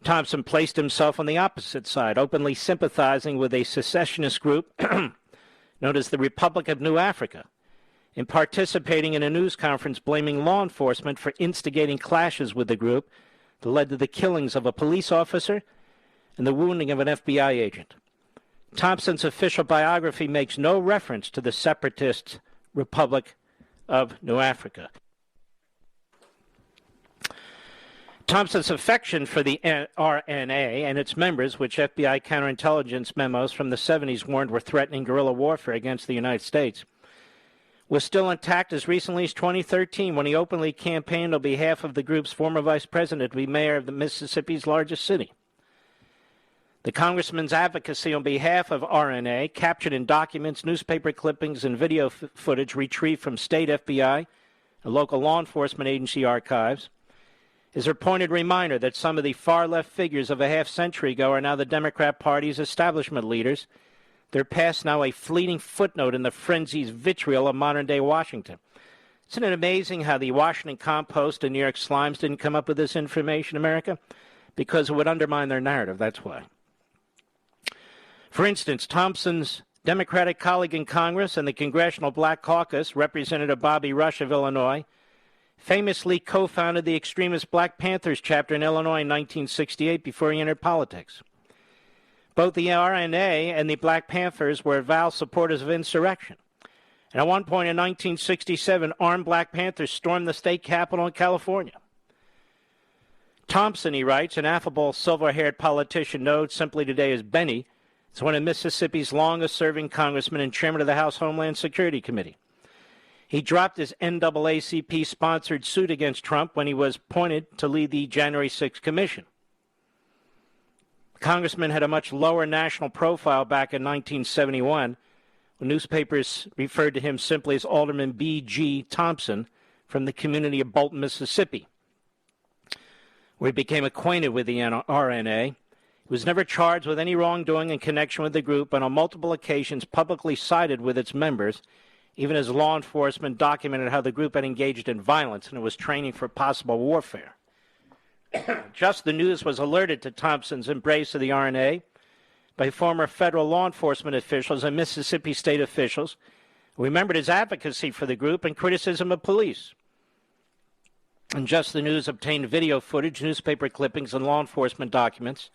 Thompson placed himself on the opposite side, openly sympathizing with a secessionist group known as the Republic of New Africa, and participating in a news conference blaming law enforcement for instigating clashes with the group that led to the killings of a police officer and the wounding of an FBI agent. Thompson's official biography makes no reference to the separatist Republic of New Africa. Thompson's affection for the RNA and its members, which FBI counterintelligence memos from the 70s warned were threatening guerrilla warfare against the United States, was still intact as recently as 2013 when he openly campaigned on behalf of the group's former vice president to be mayor of the Mississippi's largest city. The congressman's advocacy on behalf of RNA, captured in documents, newspaper clippings, and video footage retrieved from state FBI and local law enforcement agency archives, is a pointed reminder that some of the far-left figures of a half-century ago are now the Democrat Party's establishment leaders. Their past now a fleeting footnote in the frenzied vitriol of modern-day Washington. Isn't it amazing how the Washington Compost and New York Slimes didn't come up with this information, America? Because it would undermine their narrative, that's why. For instance, Thompson's Democratic colleague in Congress and the Congressional Black Caucus, Representative Bobby Rush of Illinois, famously co-founded the extremist Black Panthers chapter in Illinois in 1968 before he entered politics. Both the RNA and the Black Panthers were avowed supporters of insurrection. And at one point in 1967, armed Black Panthers stormed the state capitol in California. Thompson, he writes, an affable silver-haired politician known simply today as Benny, is one of Mississippi's longest-serving congressmen and chairman of the House Homeland Security Committee. He dropped his NAACP-sponsored suit against Trump when he was appointed to lead the January 6th Commission. The congressman had a much lower national profile back in 1971 when newspapers referred to him simply as Alderman B.G. Thompson from the community of Bolton, Mississippi, where he became acquainted with the RNA. He was never charged with any wrongdoing in connection with the group, and on multiple occasions publicly sided with its members, even as law enforcement documented how the group had engaged in violence and it was training for possible warfare. Just the News was alerted to Thompson's embrace of the RNA by former federal law enforcement officials and Mississippi state officials who remembered his advocacy for the group and criticism of police. And Just the News obtained video footage, newspaper clippings, and law enforcement documents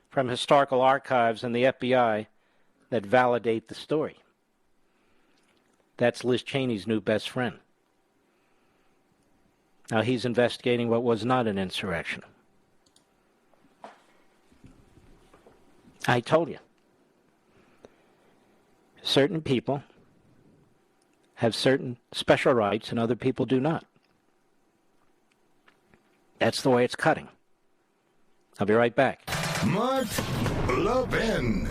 from historical archives and the FBI that validate the story. That's Liz Cheney's new best friend. Now he's investigating what was not an insurrection. I told you. Certain people have certain special rights and other people do not. That's the way it's cutting. I'll be right back. Mark Levin.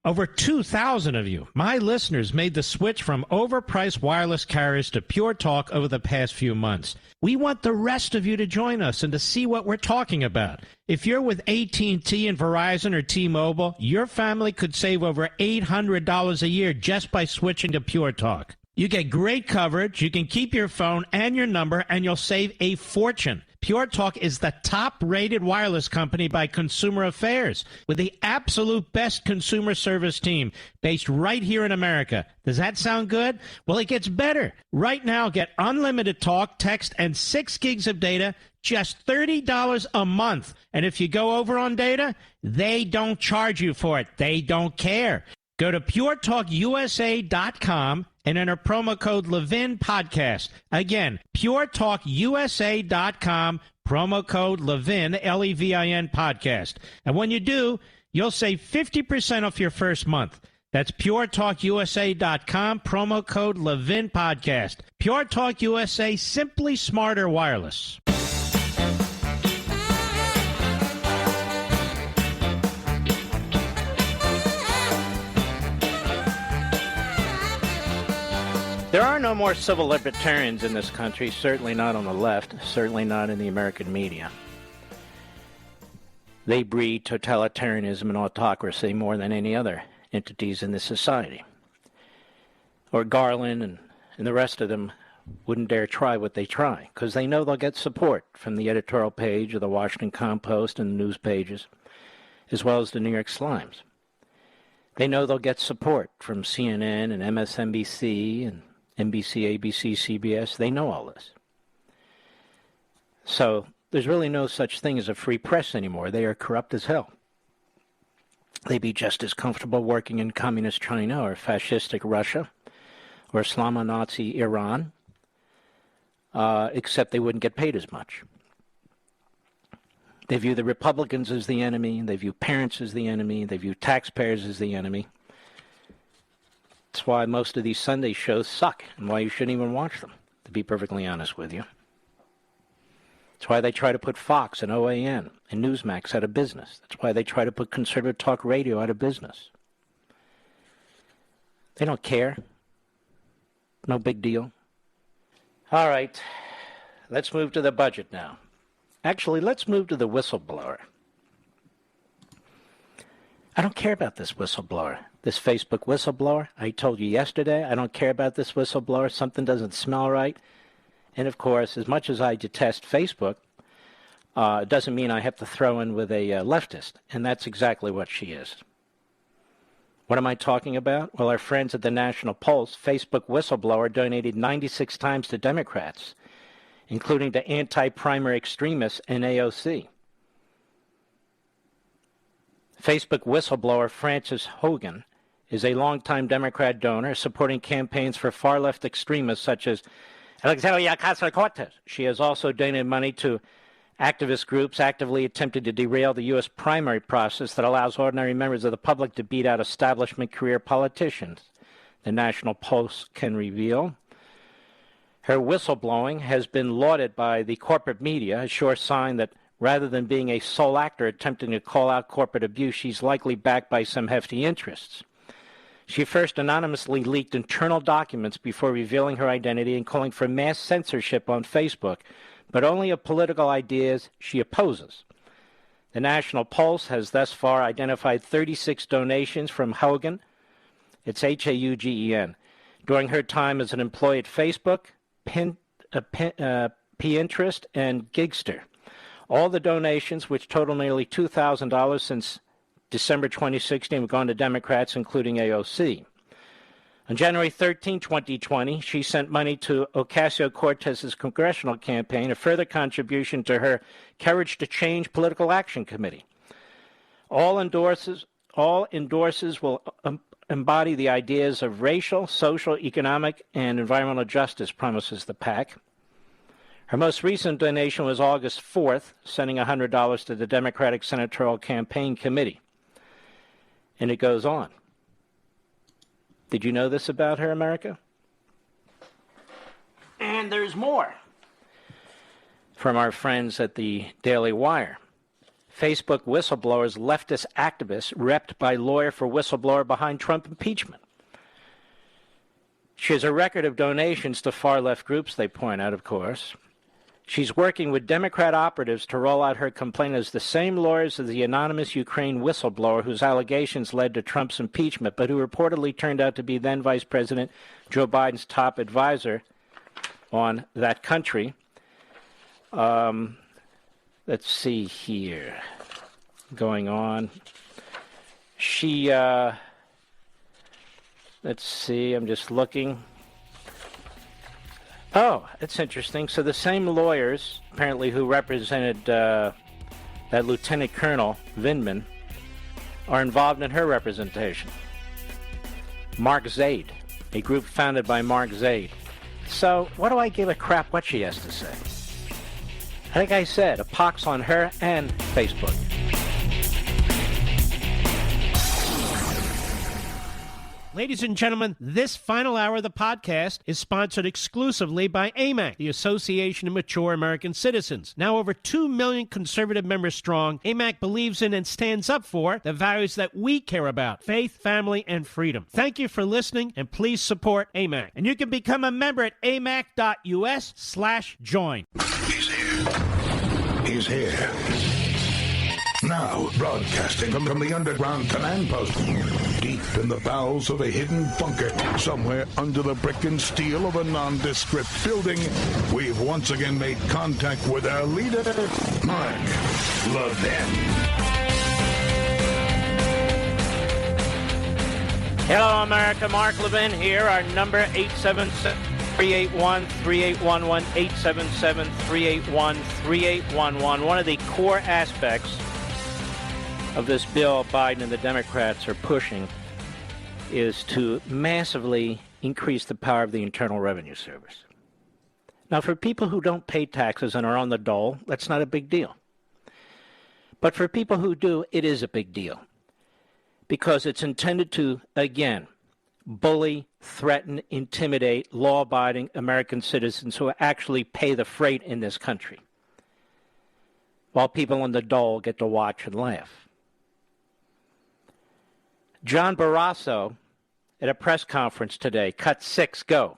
Over 2,000 of you, my listeners, made the switch from overpriced wireless carriers to Pure Talk over the past few months. We want the rest of you to join us and to see what we're talking about. If you're with AT&T and Verizon or T-Mobile, your family could save over $800 a year just by switching to Pure Talk. You get great coverage, you can keep your phone and your number, and you'll save a fortune. Pure Talk is the top-rated wireless company by Consumer Affairs with the absolute best consumer service team based right here in America. Does that sound good? Well, it gets better. Right now, get unlimited talk, text, and 6 gigs of data, just $30 a month. And if you go over on data, they don't charge you for it. They don't care. Go to puretalkusa.com and enter promo code ləʻvɪn podcast. Again, puretalkusa.com, promo code ləʻvɪn, L-E-V-I-N podcast. And when you do, you'll save 50% off your first month. That's puretalkusa.com, promo code ləʻvɪn podcast. Pure Talk USA, simply smarter wireless. There are no more civil libertarians in this country, certainly not on the left, certainly not in the American media. They breed totalitarianism and autocracy more than any other entities in this society. Or Garland and the rest of them wouldn't dare try what they try, because they know they'll get support from the editorial page of the Washington Compost and the news pages, as well as the New York Slimes. They know they'll get support from CNN and MSNBC and NBC, ABC, CBS. They know all this. So there's really no such thing as a free press anymore. They are corrupt as hell. They'd be just as comfortable working in communist China or fascistic Russia or Islamo-Nazi Iran, except they wouldn't get paid as much. They view the Republicans as the enemy. They view parents as the enemy. They view taxpayers as the enemy. That's why most of these Sunday shows suck and why you shouldn't even watch them, to be perfectly honest with you. That's why they try to put Fox and OAN and Newsmax out of business. That's why they try to put conservative talk radio out of business. They don't care. No big deal. All right, let's move to the budget now. Actually, let's move to the whistleblower. I don't care about this whistleblower, this Facebook whistleblower. I told you yesterday, I don't care about this whistleblower. Something doesn't smell right. And, of course, as much as I detest Facebook, it doesn't mean I have to throw in with a leftist. And that's exactly what she is. What am I talking about? Well, our friends at the National Pulse, Facebook whistleblower donated 96 times to Democrats, including to anti-primary extremists and AOC. Facebook whistleblower Frances Hogan is a longtime Democrat donor supporting campaigns for far-left extremists such as Alexandria Ocasio-Cortez. She has also donated money to activist groups actively attempting to derail the U.S. primary process that allows ordinary members of the public to beat out establishment career politicians, the National Post can reveal. Her whistleblowing has been lauded by the corporate media, a sure sign that rather than being a sole actor attempting to call out corporate abuse, she's likely backed by some hefty interests. She first anonymously leaked internal documents before revealing her identity and calling for mass censorship on Facebook, but only of political ideas she opposes. The National Pulse has thus far identified 36 donations from Hogan, it's H-A-U-G-E-N, during her time as an employee at Facebook, Pinterest, and Gigster. All the donations, which total nearly $2,000 since December 2016, have gone to Democrats, including AOC. On January 13, 2020, she sent money to Ocasio-Cortez's congressional campaign, a further contribution to her Courage to Change political action committee. All endorses will embody the ideas of racial, social, economic, and environmental justice, promises the PAC. Her most recent donation was August 4th, sending $100 to the Democratic Senatorial Campaign Committee. And it goes on. Did you know this about her, America? And there's more. From our friends at the Daily Wire. Facebook whistleblowers, leftist activists, repped by lawyer for whistleblower behind Trump impeachment. She has a record of donations to far-left groups, they point out, of course. She's working with Democrat operatives to roll out her complaint as the same lawyers as the anonymous Ukraine whistleblower whose allegations led to Trump's impeachment, but who reportedly turned out to be then Vice President Joe Biden's top advisor on that country. let's see here, going on. She, let's see, I'm just looking. Oh, it's interesting. So the same lawyers, apparently, who represented that Lieutenant Colonel Vindman are involved in her representation. Mark Zaid, a group founded by Mark Zaid. So what do I give a crap what she has to say? I think I said a pox on her and Facebook. Ladies and gentlemen, this final hour of the podcast is sponsored exclusively by AMAC, the Association of Mature American Citizens. Now over 2 million conservative members strong, AMAC believes in and stands up for the values that we care about: faith, family, and freedom. Thank you for listening, and please support AMAC. And you can become a member at amac.us/join. He's here. He's here. Now, broadcasting from the underground command post, deep in the bowels of a hidden bunker, somewhere under the brick and steel of a nondescript building, we've once again made contact with our leader, Mark Levin. Hello, America. Mark Levin here. Our number, 877-381-3811, 877-381-3811. One of the core aspects of this bill Biden and the Democrats are pushing is to massively increase the power of the Internal Revenue Service. Now, for people who don't pay taxes and are on the dole, that's not a big deal. But for people who do, it is a big deal, because it's intended to, again, bully, threaten, intimidate law-abiding American citizens who actually pay the freight in this country, while people on the dole get to watch and laugh. John Barrasso, at a press conference today, cut 6, go.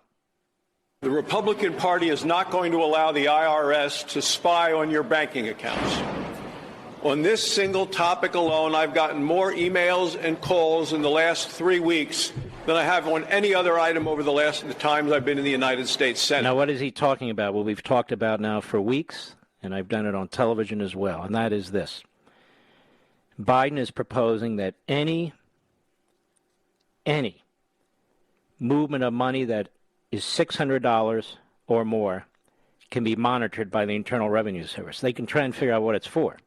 The Republican Party is not going to allow the IRS to spy on your banking accounts. On this single topic alone, I've gotten more emails and calls in the last 3 weeks than I have on any other item over the times I've been in the United States Senate. Now, what is he talking about? Well, we've talked about now for weeks, and I've done it on television as well, and that is this. Biden is proposing that any movement of money that is $600 or more can be monitored by the Internal Revenue Service. They can try and figure out what it's for,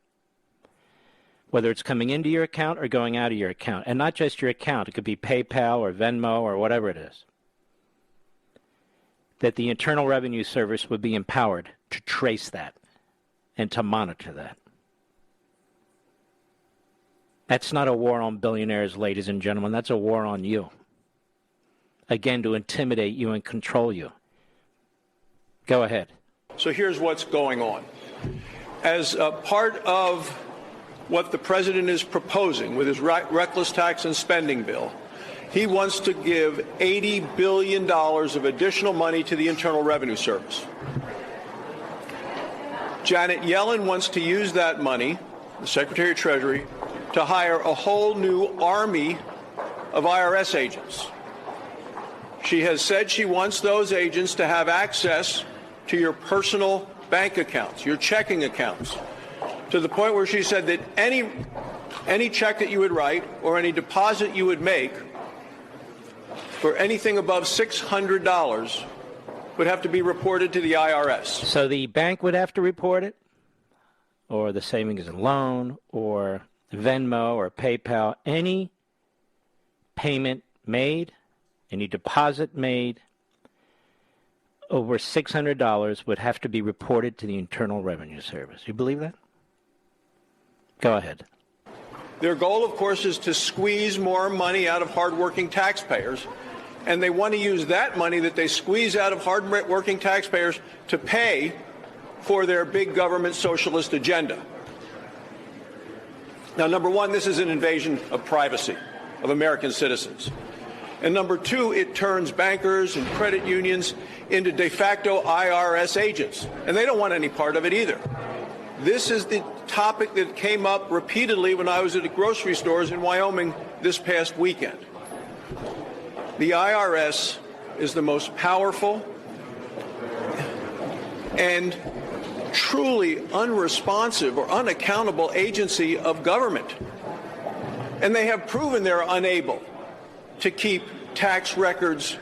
whether it's coming into your account or going out of your account. And not just your account. It could be PayPal or Venmo or whatever it is. That the Internal Revenue Service would be empowered to trace that and to monitor that. That's not a war on billionaires, ladies and gentlemen. That's a war on you. Again, to intimidate you and control you. Go ahead. So here's what's going on. As a part of what the president is proposing with his reckless tax and spending bill, he wants to give $80 billion of additional money to the Internal Revenue Service. Janet Yellen wants to use that money, the Secretary of Treasury, to hire a whole new army of IRS agents. She has said she wants those agents to have access to your personal bank accounts, your checking accounts, to the point where she said that any check that you would write or any deposit you would make for anything above $600 would have to be reported to the IRS. So the bank would have to report it, or the savings and loan, or Venmo or PayPal, any payment made, any deposit made over $600 would have to be reported to the Internal Revenue Service. You believe that? Go ahead. Their goal, of course, is to squeeze more money out of hardworking taxpayers, and they want to use that money that they squeeze out of hardworking taxpayers to pay for their big government socialist agenda. Now, number one, this is an invasion of privacy of American citizens. And number two, it turns bankers and credit unions into de facto IRS agents. And they don't want any part of it either. This is the topic that came up repeatedly when I was at the grocery stores in Wyoming this past weekend. The IRS is the most powerful and truly unresponsive or unaccountable agency of government. And they have proven they're unable to keep tax records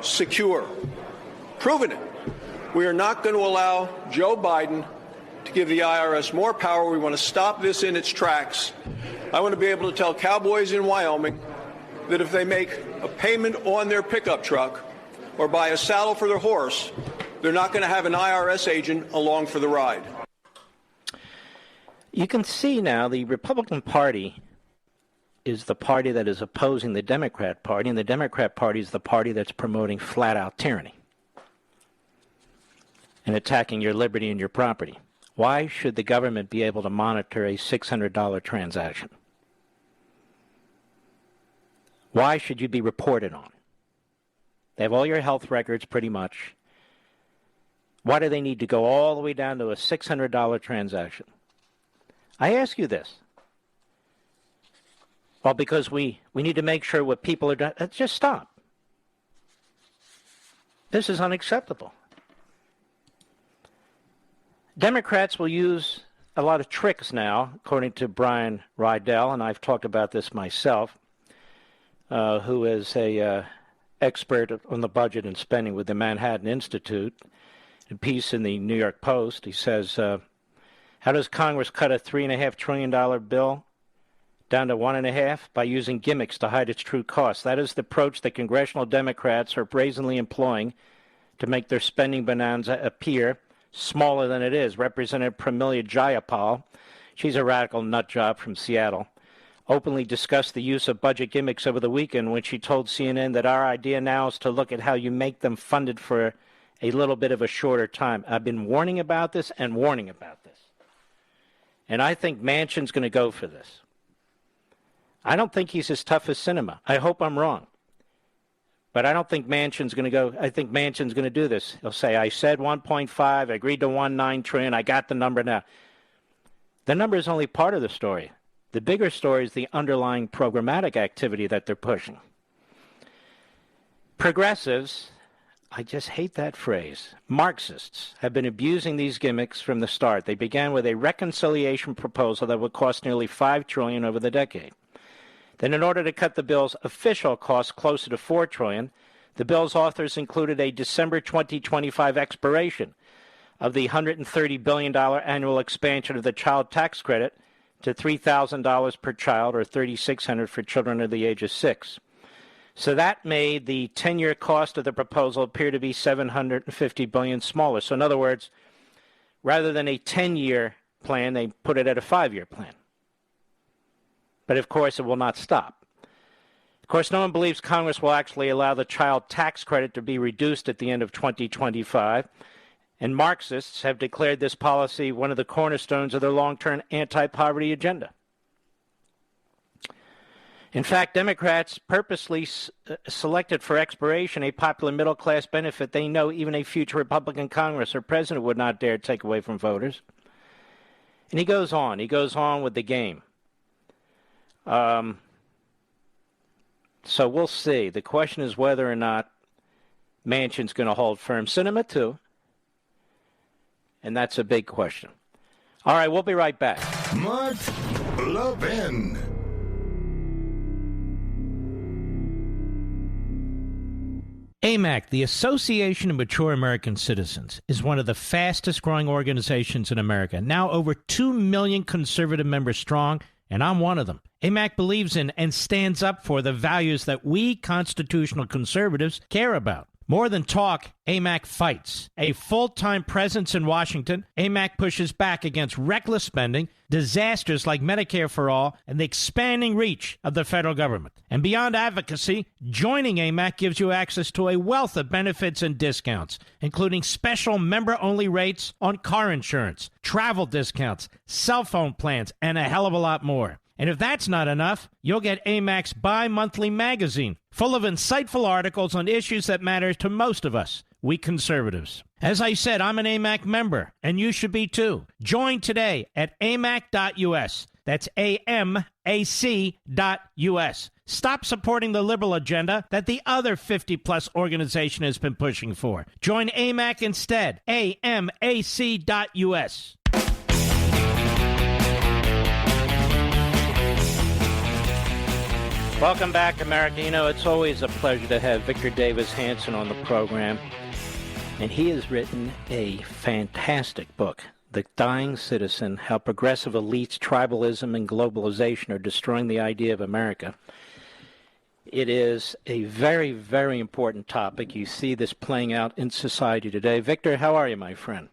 secure. Proven it. We are not going to allow Joe Biden to give the IRS more power. We want to stop this in its tracks. I want to be able to tell cowboys in Wyoming that if they make a payment on their pickup truck or buy a saddle for their horse, they're not going to have an IRS agent along for the ride. You can see now the Republican Party is the party that is opposing the Democrat Party, and the Democrat Party is the party that's promoting flat-out tyranny and attacking your liberty and your property. Why should the government be able to monitor a $600 transaction? Why should you be reported on? They have all your health records pretty much. Why do they need to go all the way down to a $600 transaction? I ask you this. Well, because we need to make sure what people are doing. Just stop. This is unacceptable. Democrats will use a lot of tricks now, according to Brian Rydell, and I've talked about this myself, who is a expert on the budget and spending with the Manhattan Institute. A piece in the New York Post, he says, how does Congress cut a $3.5 trillion bill down to $1.5 trillion? By using gimmicks to hide its true cost. That is the approach that congressional Democrats are brazenly employing to make their spending bonanza appear smaller than it is. Representative Pramila Jayapal, she's a radical nut job from Seattle, openly discussed the use of budget gimmicks over the weekend when she told CNN that our idea now is to look at how you make them funded for a little bit of a shorter time. I've been warning about this and warning about this. And I think Manchin's going to go for this. I don't think he's as tough as Sinema. I hope I'm wrong. But I don't think Manchin's going to go. I think Manchin's going to do this. He'll say, I said 1.5, I agreed to 1.9 trillion, I got the number now. The number is only part of the story. The bigger story is the underlying programmatic activity that they're pushing. Progressives, I just hate that phrase, Marxists, have been abusing these gimmicks from the start. They began with a reconciliation proposal that would cost nearly $5 trillion over the decade. Then, in order to cut the bill's official cost closer to $4 trillion, the bill's authors included a December 2025 expiration of the $130 billion annual expansion of the child tax credit to $3,000 per child, or $3,600 for children under the age of 6. So that made the 10-year cost of the proposal appear to be $750 billion smaller. So in other words, rather than a 10-year plan, they put it at a 5-year plan. But of course, it will not stop. Of course, no one believes Congress will actually allow the child tax credit to be reduced at the end of 2025. And Marxists have declared this policy one of the cornerstones of their long-term anti-poverty agenda. In fact, Democrats purposely selected for expiration a popular middle-class benefit they know even a future Republican Congress or president would not dare take away from voters. And he goes on with the game. So we'll see. The question is whether or not Manchin's going to hold firm. Sinema, too. And that's a big question. All right, we'll be right back. Mark Levin. AMAC, the Association of Mature American Citizens, is one of the fastest growing organizations in America. Now over 2 million conservative members strong, and I'm one of them. AMAC believes in and stands up for the values that we constitutional conservatives care about. More than talk, AMAC fights. A full-time presence in Washington, AMAC pushes back against reckless spending, disasters like Medicare for All, and the expanding reach of the federal government. And beyond advocacy, joining AMAC gives you access to a wealth of benefits and discounts, including special member-only rates on car insurance, travel discounts, cell phone plans, and a hell of a lot more. And if that's not enough, you'll get AMAC's bi-monthly magazine, full of insightful articles on issues that matter to most of us, we conservatives. As I said, I'm an AMAC member, and you should be too. Join today at amac.us. That's amac.us. Stop supporting the liberal agenda that the other 50-plus organization has been pushing for. Join AMAC instead. AMAC.us. Welcome back, America. You know, it's always a pleasure to have Victor Davis Hanson on the program. And he has written a fantastic book, The Dying Citizen, How Progressive Elites, Tribalism, and Globalization Are Destroying the Idea of America. It is a very, very important topic. You see this playing out in society today. Victor, how are you, my friend?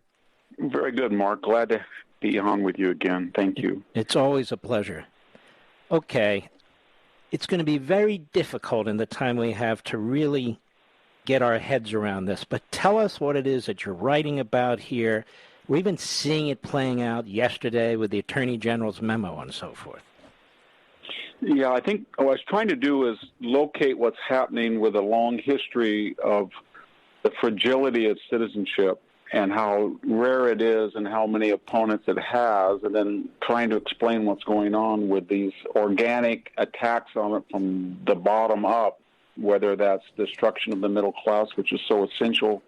Very good, Mark. Glad to be on with you again. Thank you. It's always a pleasure. Okay. It's going to be very difficult in the time we have to really get our heads around this, but tell us what it is that you're writing about here. We're even seeing it playing out yesterday with the Attorney General's memo and so forth. Yeah, I think what I was trying to do is locate what's happening with a long history of the fragility of citizenship and how rare it is and how many opponents it has, and then trying to explain what's going on with these organic attacks on it from the bottom up, whether that's destruction of the middle class, which is so essential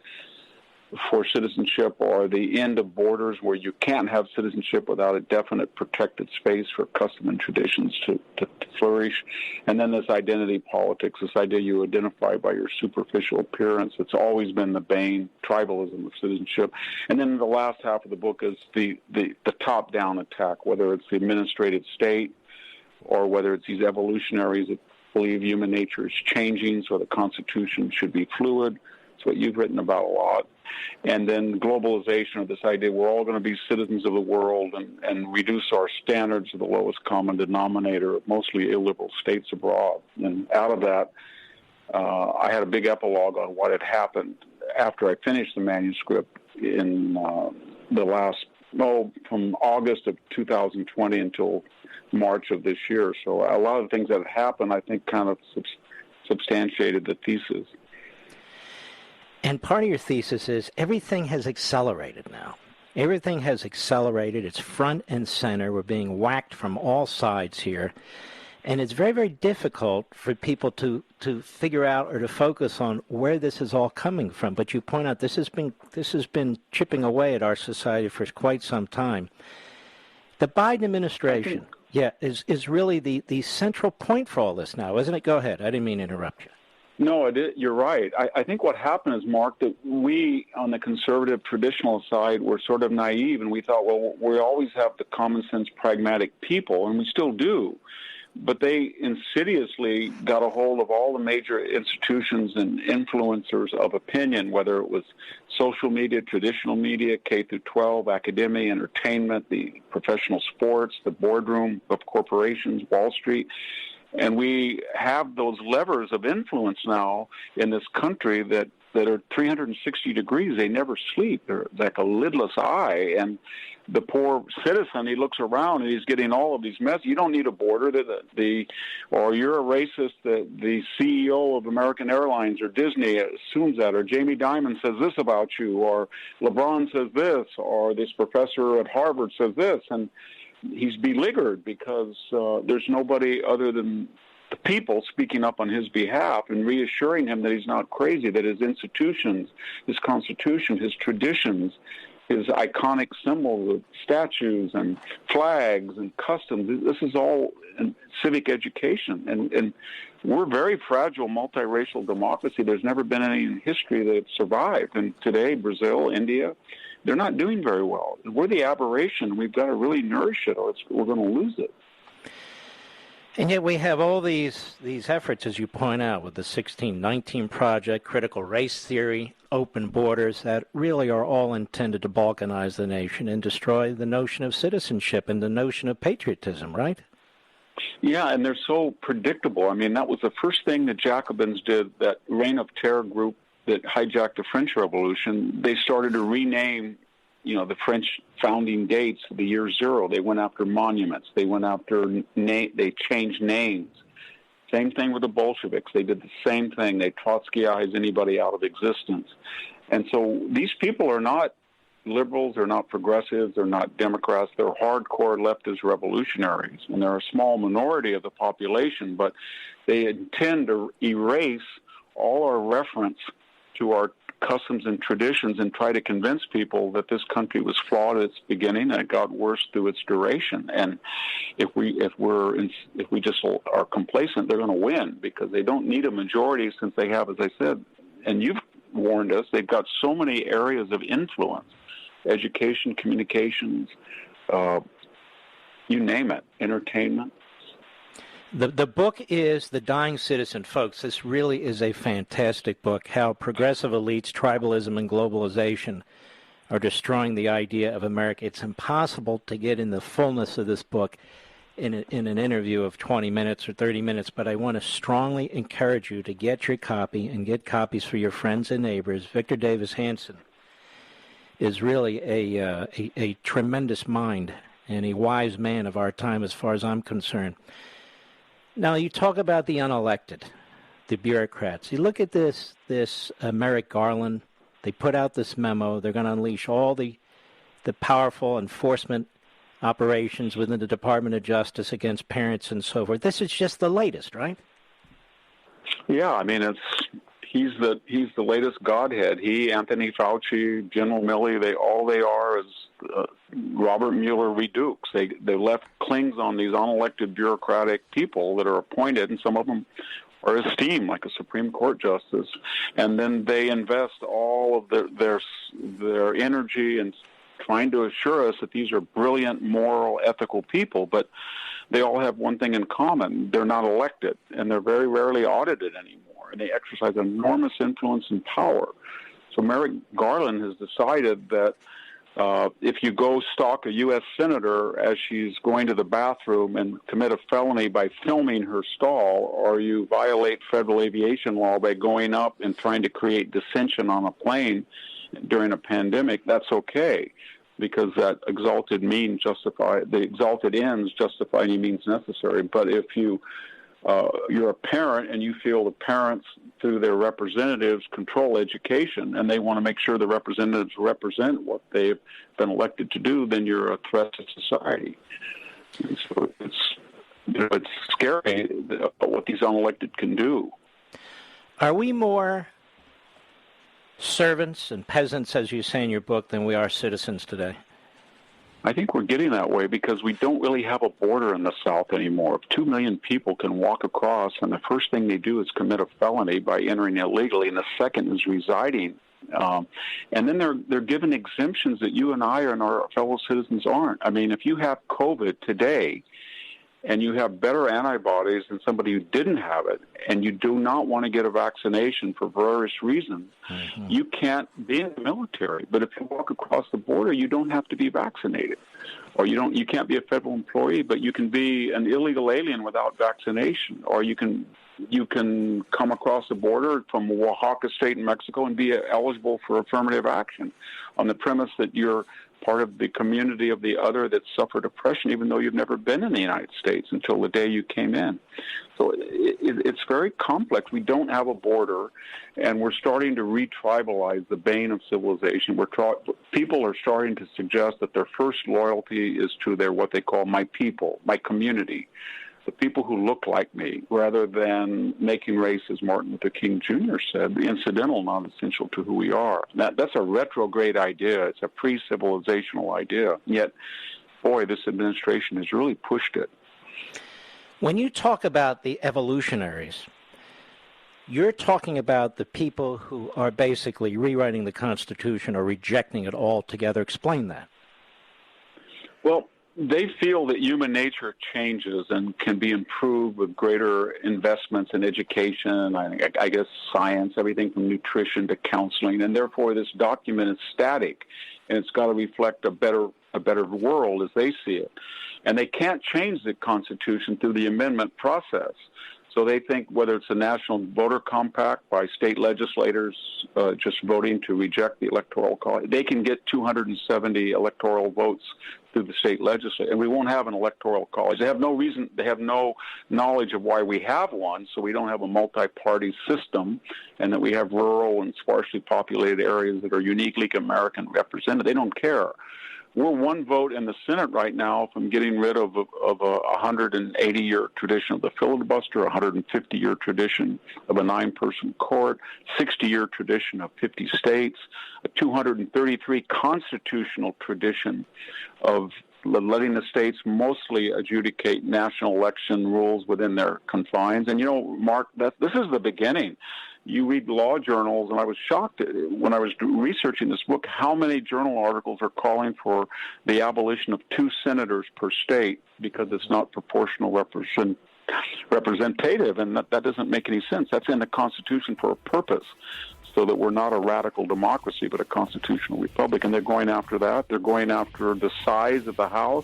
for citizenship, or the end of borders where you can't have citizenship without a definite protected space for custom and traditions to flourish. And then this identity politics, this idea you identify by your superficial appearance. It's always been the bane, tribalism of citizenship. And then the last half of the book is the top-down attack, whether it's the administrative state or whether it's these evolutionaries that believe human nature is changing, so the Constitution should be fluid. It's what you've written about a lot. And then globalization, or this idea we're all going to be citizens of the world and reduce our standards to the lowest common denominator of mostly illiberal states abroad. And out of that, I had a big epilogue on what had happened after I finished the manuscript in the last, from August of 2020 until March of this year. So a lot of the things that happened, I think, kind of substantiated the thesis. And part of your thesis is everything has accelerated now. Everything has accelerated. It's front and center. We're being whacked from all sides here. And it's very, very difficult for people to figure out or to focus on where this is all coming from. But you point out this has been chipping away at our society for quite some time. The Biden administration, is really the central point for all this now, isn't it? Go ahead. I didn't mean to interrupt you. No, you're right. I think what happened is, Mark, that we on the conservative traditional side were sort of naive, and we thought, well, we always have the common sense, pragmatic people, and we still do. But they insidiously got a hold of all the major institutions and influencers of opinion, whether it was social media, traditional media, K through 12, academia, entertainment, the professional sports, the boardroom of corporations, Wall Street. And we have those levers of influence now in this country that are 360 degrees. They never sleep. They're like a lidless eye. And the poor citizen, he looks around and he's getting all of these messages. You don't need a border. Or you're a racist. The CEO of American Airlines or Disney assumes that. Or Jamie Dimon says this about you. Or LeBron says this. Or this professor at Harvard says this. And he's beleaguered because there's nobody other than the people speaking up on his behalf and reassuring him that he's not crazy, that his institutions, his Constitution, his traditions, his iconic symbols, statues and flags and customs, this is all civic education. And we're a very fragile multiracial democracy. There's never been any in history that survived. And today, Brazil, India, they're not doing very well. We're the aberration. We've got to really nourish it, or we're going to lose it. And yet we have all these efforts, as you point out, with the 1619 Project, critical race theory, open borders, that really are all intended to balkanize the nation and destroy the notion of citizenship and the notion of patriotism, right? Yeah, and they're so predictable. I mean, that was the first thing the Jacobins did, that Reign of Terror group that hijacked the French Revolution. They started to rename, the French founding dates to the year zero. They went after monuments. They went after they changed names. Same thing with the Bolsheviks. They did the same thing. They Trotskyized anybody out of existence. And so these people are not liberals, they're not progressives, they're not Democrats, they're hardcore leftist revolutionaries. And they're a small minority of the population, but they intend to erase all our reference to our customs and traditions and try to convince people that this country was flawed at its beginning and it got worse through its duration. And if we just are complacent, they're going to win, because they don't need a majority, since they have, as I said, and you've warned us, they've got so many areas of influence: education, communications, you name it, entertainment. The book is The Dying Citizen. Folks, this really is a fantastic book, how progressive elites, tribalism, and globalization are destroying the idea of America. It's impossible to get in the fullness of this book in an interview of 20 minutes or 30 minutes, but I want to strongly encourage you to get your copy and get copies for your friends and neighbors. Victor Davis Hanson is really a tremendous mind and a wise man of our time as far as I'm concerned. Now, you talk about the unelected, the bureaucrats. You look at this Merrick Garland. They put out this memo. They're going to unleash all the powerful enforcement operations within the Department of Justice against parents and so forth. This is just the latest, right? Yeah, I mean, he's the latest godhead. He, Anthony Fauci, General Milley, all they are is Robert Mueller redukes. They left clings on these unelected bureaucratic people that are appointed, and some of them are esteemed, like a Supreme Court justice, and then they invest all of their energy in trying to assure us that these are brilliant, moral, ethical people, but they all have one thing in common: they're not elected, and they're very rarely audited anymore, and they exercise enormous influence and power. So Merrick Garland has decided that if you go stalk a U.S. senator as she's going to the bathroom and commit a felony by filming her stall, or you violate federal aviation law by going up and trying to create dissension on a plane during a pandemic, that's okay, because that exalted ends justify any means necessary. But if you're a parent and you feel the parents, through their representatives, control education, and they want to make sure the representatives represent what they've been elected to do, then you're a threat to society. And so it's scary what these unelected can do. Are we more servants and peasants, as you say in your book, than we are citizens today? I think we're getting that way because we don't really have a border in the South anymore. If 2 million people can walk across, and the first thing they do is commit a felony by entering illegally, and the second is residing, and then they're given exemptions that you and I and our fellow citizens aren't. I mean, if you have COVID today, and you have better antibodies than somebody who didn't have it, and you do not want to get a vaccination for various reasons, you can't be in the military. But if you walk across the border, you don't have to be vaccinated. Or you can't be a federal employee, but you can be an illegal alien without vaccination. Or you can come across the border from Oaxaca State in Mexico and be eligible for affirmative action on the premise that you're part of the community of the other that suffered oppression, even though you've never been in the United States until the day you came in. So it's very complex. We don't have a border, and we're starting to re-tribalize the bane of civilization. People are starting to suggest that their first loyalty is to their what they call my people, my community, the people who look like me, rather than making race, as Martin Luther King Jr. said, incidental, not essential to who we are. That's a retrograde idea. It's a pre-civilizational idea. Yet, boy, this administration has really pushed it. When you talk about the evolutionaries, you're talking about the people who are basically rewriting the Constitution or rejecting it altogether. Explain that. Well, they feel that human nature changes and can be improved with greater investments in education, I guess science, everything from nutrition to counseling, and therefore this document is static, and it's got to reflect a better world as they see it. And they can't change the Constitution through the amendment process. So they think whether it's a national voter compact by state legislators just voting to reject the Electoral College, they can get 270 electoral votes through the state legislature, and we won't have an Electoral College. They have no reason, they have no knowledge of why we have one, so we don't have a multi-party system, and that we have rural and sparsely populated areas that are uniquely American represented. They don't care. We're one vote in the Senate right now from getting rid of a 180-year tradition of the filibuster, a 150-year tradition of a 9-person court, 60-year tradition of 50 states, a 233 constitutional tradition of letting the states mostly adjudicate national election rules within their confines. And, Mark, this is the beginning. You read law journals, and I was shocked when I was researching this book how many journal articles are calling for the abolition of 2 senators per state because it's not proportional representative, and that doesn't make any sense. That's in the Constitution for a purpose, so that we're not a radical democracy but a constitutional republic, and they're going after that. They're going after the size of the House.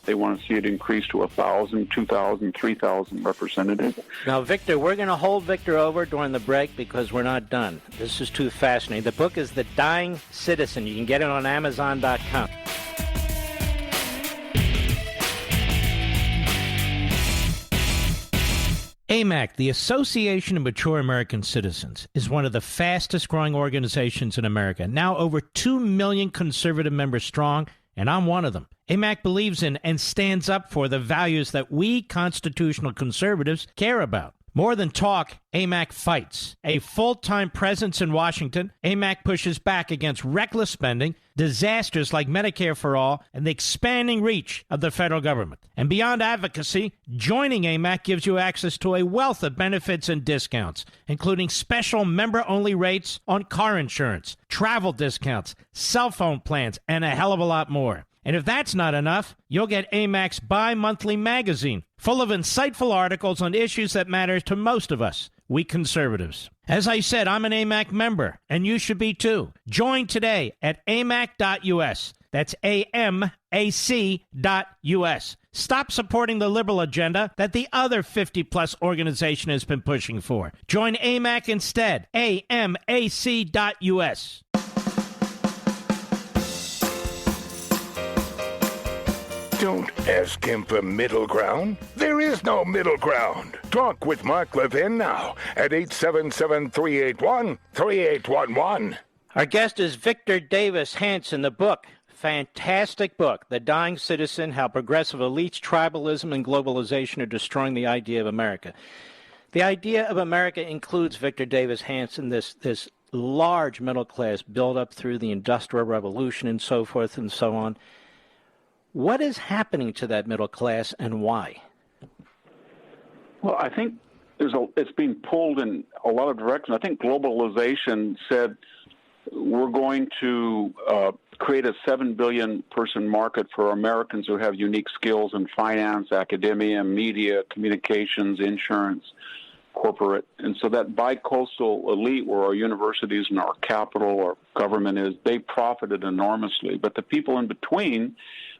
They want to see it increase to 1,000, 2,000, 3,000 representatives. Now, Victor, we're going to hold Victor over during the break because we're not done. This is too fascinating. The book is The Dying Citizen. You can get it on Amazon.com. AMAC, the Association of Mature American Citizens, is one of the fastest growing organizations in America, now over 2 million conservative members strong, and I'm one of them. AMAC believes in and stands up for the values that we constitutional conservatives care about. More than talk, AMAC fights. A full-time presence in Washington, AMAC pushes back against reckless spending, disasters like Medicare for All, and the expanding reach of the federal government. And beyond advocacy, joining AMAC gives you access to a wealth of benefits and discounts, including special member-only rates on car insurance, travel discounts, cell phone plans, and a hell of a lot more. And if that's not enough, you'll get AMAC's bi-monthly magazine, full of insightful articles on issues that matter to most of us, we conservatives. As I said, I'm an AMAC member, and you should be too. Join today at amac.us. That's AMAC.us. Stop supporting the liberal agenda that the other 50-plus organization has been pushing for. Join AMAC instead. AMAC.us. Don't ask him for middle ground. There is no middle ground. Talk with Mark Levin now at 877-381-3811. Our guest is Victor Davis Hanson. The book, fantastic book, The Dying Citizen, How Progressive Elites, Tribalism, and Globalization Are Destroying the Idea of America. The idea of America includes, Victor Davis Hanson, this large middle class built up through the Industrial Revolution and so forth and so on. What is happening to that middle class and why? Well, I think it's being pulled in a lot of directions. I think globalization said we're going to create a 7 billion person market for Americans who have unique skills in finance, academia, media, communications, insurance, corporate. And so that bi-coastal elite where our universities and our capital, our government is, they profited enormously. But the people in between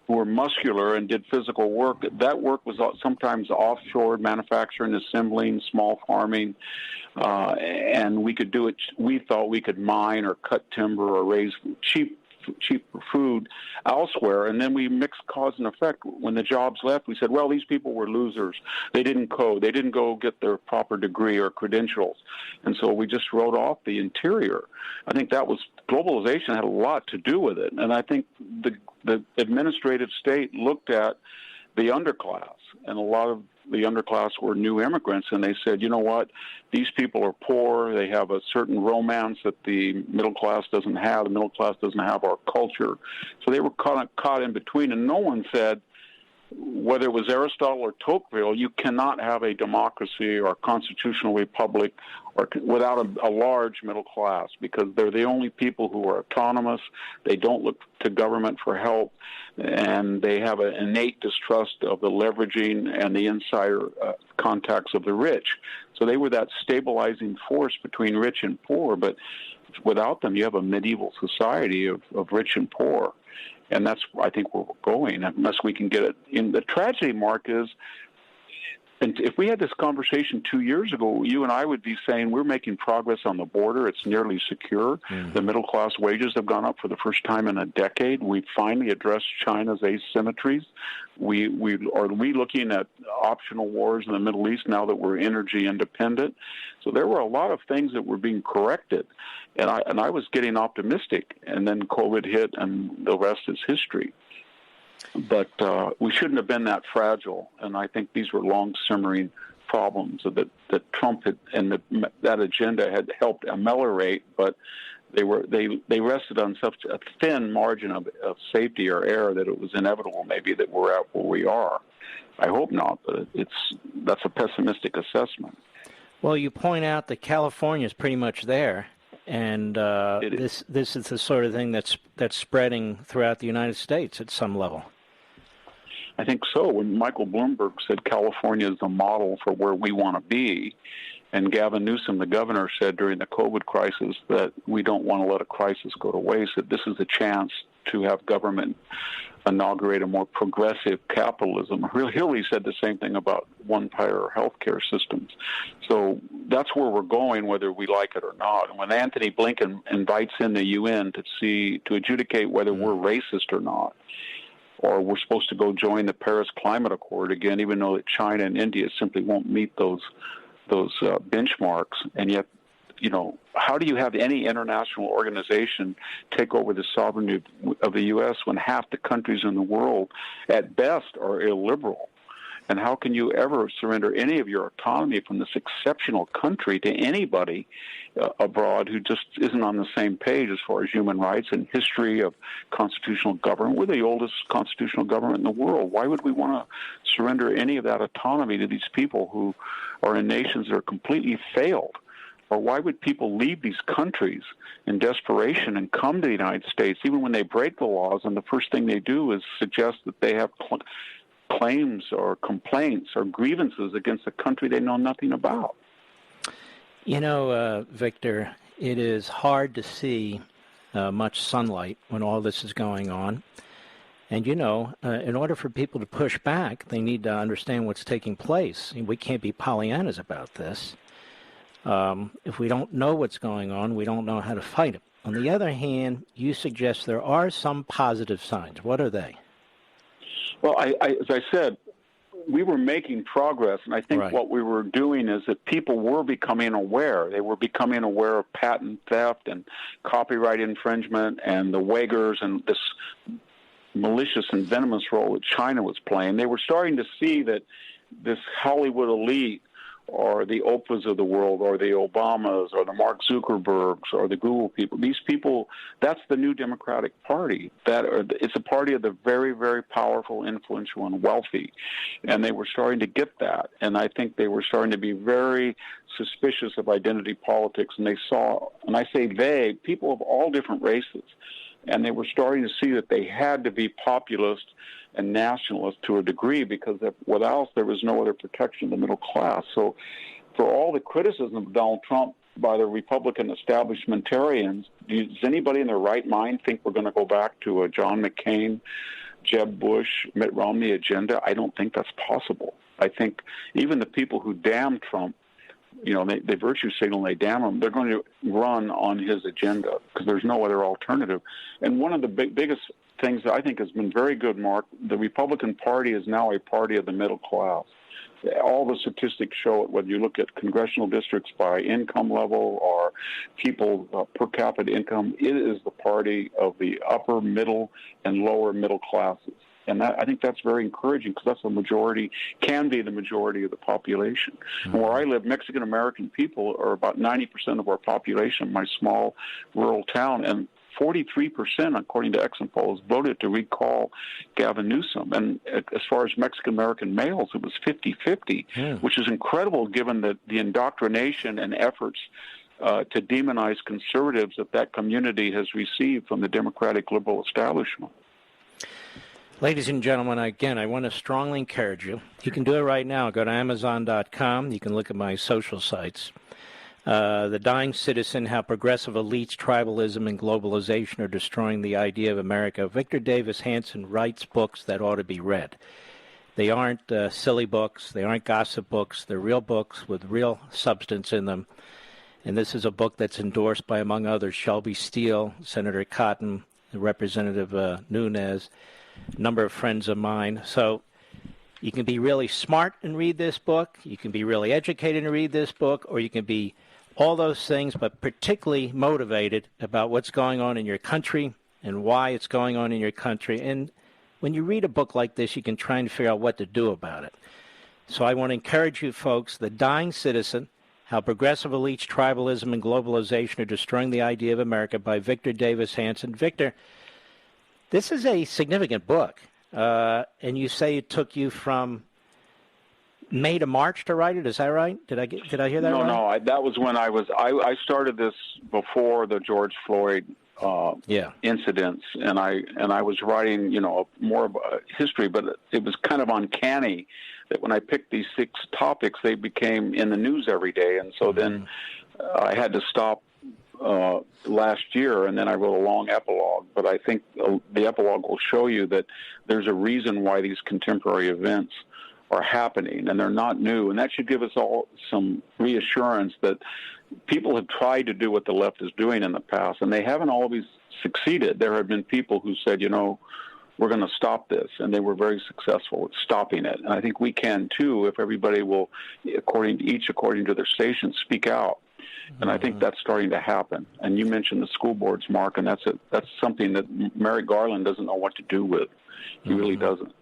who were muscular and did physical work, that work was sometimes offshore, manufacturing, assembling, small farming, and we could do it. We thought we could mine or cut timber or raise cheap food elsewhere, and then we mixed cause and effect. When the jobs left, we said, well, these people were losers. They didn't code. They didn't go get their proper degree or credentials. And so we just wrote off the interior. I think that was globalization had a lot to do with it. And I think the administrative state looked at the underclass, and a lot of the underclass were new immigrants, and they said, you know what, these people are poor, they have a certain romance that the middle class doesn't have, the middle class doesn't have our culture. So they were caught in between, and no one said, whether it was Aristotle or Tocqueville, you cannot have a democracy or a constitutional republic or without a large middle class, because they're the only people who are autonomous. They don't look to government for help, and they have an innate distrust of the leveraging and the insider contacts of the rich. So they were that stabilizing force between rich and poor, but without them, you have a medieval society of rich and poor. And that's, I think, where we're going, unless we can get it in. The tragedy, Mark, is And if we had this conversation 2 years ago, you and I would be saying we're making progress on the border. It's nearly secure. The middle-class wages have gone up for the first time in a decade. We've finally addressed China's asymmetries. We are looking at optional wars in the Middle East now that we're energy independent. So there were a lot of things that were being corrected, and I was getting optimistic. And then COVID hit, and the rest is history. But we shouldn't have been that fragile, and I think these were long-simmering problems that Trump had, and that agenda had helped ameliorate, but they rested on such a thin margin of safety or error that it was inevitable maybe that we're at where we are. I hope not, but that's a pessimistic assessment. Well, you point out that California is pretty much there, and this is the sort of thing that's spreading throughout the United States at some level. I think so. When Michael Bloomberg said California is the model for where we want to be, and Gavin Newsom, the governor, said during the COVID crisis that we don't want to let a crisis go to waste, that this is a chance to have government inaugurate a more progressive capitalism. Hillary said the same thing about one-payer healthcare systems. So that's where we're going, whether we like it or not. And when Anthony Blinken invites in the UN to adjudicate whether we're racist or not, or we're supposed to go join the Paris Climate Accord again, even though that China and India simply won't meet those benchmarks. And yet, how do you have any international organization take over the sovereignty of the U.S. when half the countries in the world, at best, are illiberal? And how can you ever surrender any of your autonomy from this exceptional country to anybody abroad who just isn't on the same page as far as human rights and history of constitutional government? We're the oldest constitutional government in the world. Why would we want to surrender any of that autonomy to these people who are in nations that are completely failed? Or why would people leave these countries in desperation and come to the United States, even when they break the laws, and the first thing they do is suggest that they have claims or complaints or grievances against a country they know nothing about? Victor, it is hard to see much sunlight when all this is going on. And, in order for people to push back, they need to understand what's taking place. We can't be Pollyannas about this. If we don't know what's going on, we don't know how to fight it. On the other hand, you suggest there are some positive signs. What are they? Well, as I said, we were making progress, and I think what we were doing is that people were becoming aware. They were becoming aware of patent theft and copyright infringement and the Uyghurs and this malicious and venomous role that China was playing. They were starting to see that this Hollywood elite, or the Oprahs of the world, or the Obamas, or the Mark Zuckerbergs, or the Google people. These people, that's the new Democratic Party. It's a party of the very, very powerful, influential, and wealthy. And they were starting to get that. And I think they were starting to be very suspicious of identity politics. And they saw, and I say they, people of all different races. And they were starting to see that they had to be populist and nationalist to a degree, because without there was no other protection of the middle class. So for all the criticism of Donald Trump by the Republican establishmentarians, does anybody in their right mind think we're going to go back to a John McCain, Jeb Bush, Mitt Romney agenda? I don't think that's possible. I think even the people who damn Trump, they virtue signal and they damn him, they're going to run on his agenda because there's no other alternative. And one of the biggest things that I think has been very good, Mark, the Republican Party is now a party of the middle class. All the statistics show it, whether you look at congressional districts by income level or people per capita income, it is the party of the upper middle and lower middle classes. And I think that's very encouraging, because that's the majority, can be the majority of the population. And where I live, Mexican-American people are about 90% of our population in my small rural town, and 43%, according to exit polls, voted to recall Gavin Newsom. And as far as Mexican-American males, it was 50-50, which is incredible given the indoctrination and efforts to demonize conservatives that community has received from the Democratic liberal establishment. Ladies and gentlemen, again, I want to strongly encourage you. You can do it right now. Go to Amazon.com. You can look at my social sites. The Dying Citizen, How Progressive Elites, Tribalism, and Globalization Are Destroying the Idea of America. Victor Davis Hanson writes books that ought to be read. They aren't silly books. They aren't gossip books. They're real books with real substance in them. And this is a book that's endorsed by, among others, Shelby Steele, Senator Cotton, Representative Nunes, a number of friends of mine. So you can be really smart and read this book. You can be really educated and read this book, or you can be all those things, but particularly motivated about what's going on in your country and why it's going on in your country. And when you read a book like this, you can try and figure out what to do about it. So I want to encourage you folks, The Dying Citizen, How Progressive Elites, Tribalism, and Globalization Are Destroying the Idea of America by Victor Davis Hanson. Victor, this is a significant book, and you say it took you from May to March to write it. Is that right? Did I hear that right? No, that was when I started this before the George Floyd incidents, and I was writing, more of a history, but it was kind of uncanny that when I picked these 6 topics, they became in the news every day, and so then I had to stop last year, and then I wrote a long epilogue. But I think the epilogue will show you that there's a reason why these contemporary events are happening, and they're not new, and that should give us all some reassurance that people have tried to do what the left is doing in the past, and they haven't always succeeded. There have been people who said, we're going to stop this, and they were very successful at stopping it. And I think we can too if everybody will, according to their station, speak out. And I think that's starting to happen. And you mentioned the school boards, Mark, and that's something that Merrick Garland doesn't know what to do with. He really doesn't.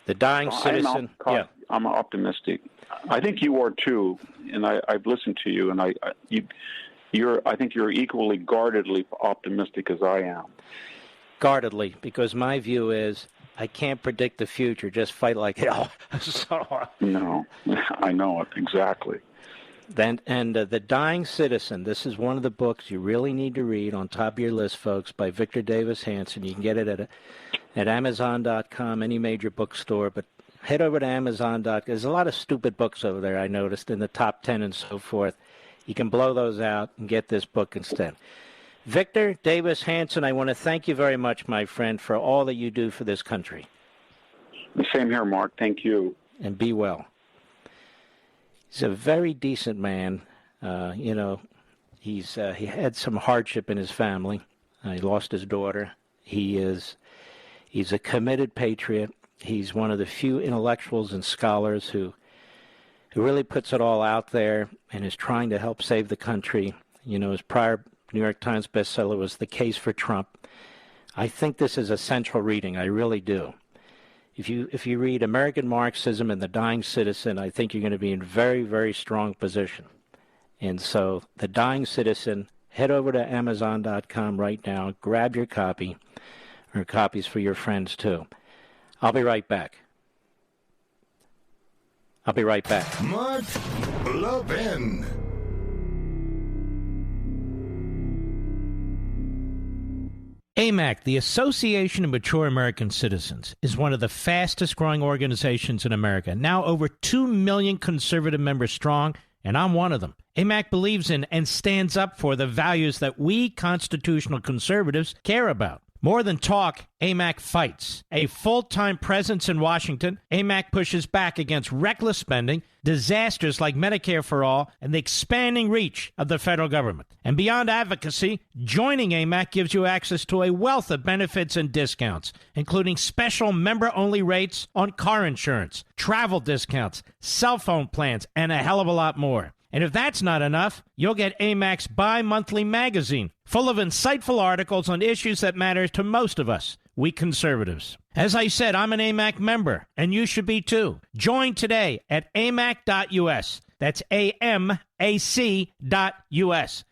The Dying Citizen. I'm optimistic. I think you are too, and I've listened to you, and I think you're equally guardedly optimistic as I am. Guardedly, because my view is I can't predict the future. Just fight like hell. No, I know it exactly. The Dying Citizen. This is one of the books you really need to read. On top of your list, folks, by Victor Davis Hanson. You can get it at Amazon.com, any major bookstore, but head over to Amazon.com. There's a lot of stupid books over there, I noticed, in the top 10 and so forth. You can blow those out and get this book instead. Victor Davis Hanson, I want to thank you very much, my friend, for all that you do for this country. The same here, Mark. Thank you. And be well. He's a very decent man. He had some hardship in his family. He lost his daughter. He's a committed patriot. He's one of the few intellectuals and scholars who really puts it all out there and is trying to help save the country. His prior New York Times bestseller was The Case for Trump. I think this is essential reading. I really do. If you read American Marxism and The Dying Citizen, I think you're going to be in very, very strong position. And so, The Dying Citizen, head over to Amazon.com right now, grab your copy, or copies for your friends too. I'll be right back. Mark Levin. AMAC, the Association of Mature American Citizens, is one of the fastest-growing organizations in America, now over 2 million conservative members strong, and I'm one of them. AMAC believes in and stands up for the values that we constitutional conservatives care about. More than talk, AMAC fights. A full-time presence in Washington, AMAC pushes back against reckless spending, disasters like Medicare for All, and the expanding reach of the federal government. And beyond advocacy, joining AMAC gives you access to a wealth of benefits and discounts, including special member-only rates on car insurance, travel discounts, cell phone plans, and a hell of a lot more. And if that's not enough, you'll get AMAC's bi-monthly magazine, full of insightful articles on issues that matter to most of us, we conservatives. As I said, I'm an AMAC member, and you should be too. Join today at amac.us. That's AMAC.us.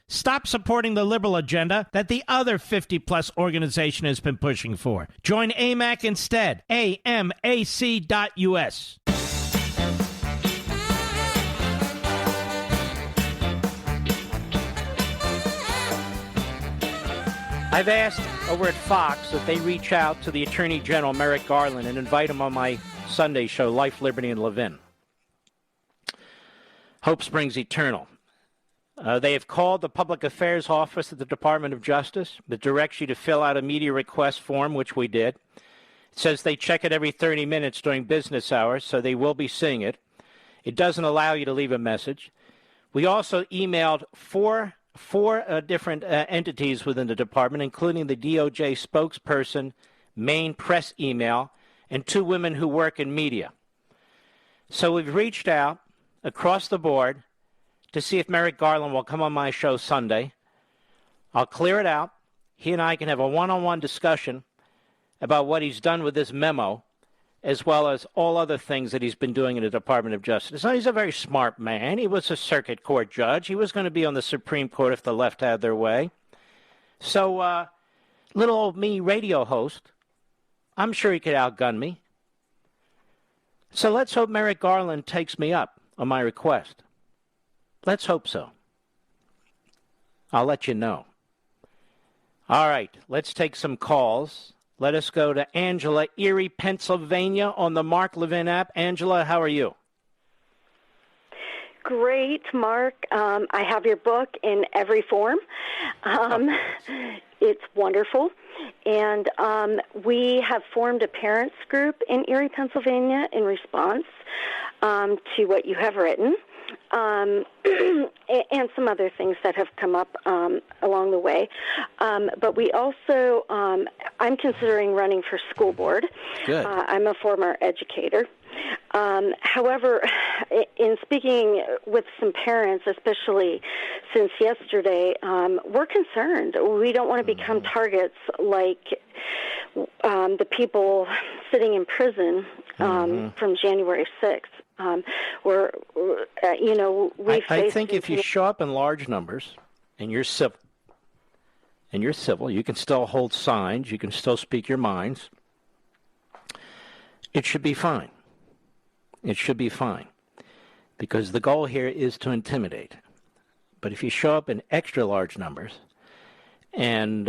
Stop supporting the liberal agenda that the other 50-plus organization has been pushing for. Join AMAC instead. AMAC.us. I've asked over at Fox that they reach out to the Attorney General, Merrick Garland, and invite him on my Sunday show, Life, Liberty, and Levin. Hope springs eternal. They have called the Public Affairs Office at the Department of Justice that directs you to fill out a media request form, which we did, It says they check it every 30 minutes during business hours, so they will be seeing it. It doesn't allow you to leave a message. We also emailed four different entities within the department, including the DOJ spokesperson, main press email, and 2 women who work in media. So we've reached out across the board to see if Merrick Garland will come on my show Sunday. I'll clear it out. He and I can have a one-on-one discussion about what he's done with this memo, as well as all other things that he's been doing in the Department of Justice. Now, he's a very smart man. He was a circuit court judge. He was going to be on the Supreme Court if the left had their way. So, little old me radio host, I'm sure he could outgun me. So let's hope Merrick Garland takes me up on my request. Let's hope so. I'll let you know. All right, let's take some calls. Let us go to Angela, Erie, Pennsylvania, on the Mark Levin app. Angela, how are you? Great, Mark. I have your book in every form. It's wonderful. And we have formed a parents group in Erie, Pennsylvania in response to what you have written. And some other things that have come up along the way. But we also, I'm considering running for school board. Good. I'm a former educator. However, in speaking with some parents, especially since yesterday, we're concerned. We don't want to become targets like the people sitting in prison from January 6th. I think if you show up in large numbers and you're civil, you can still hold signs, you can still speak your minds, it should be fine. It should be fine. Because the goal here is to intimidate. But if you show up in extra large numbers and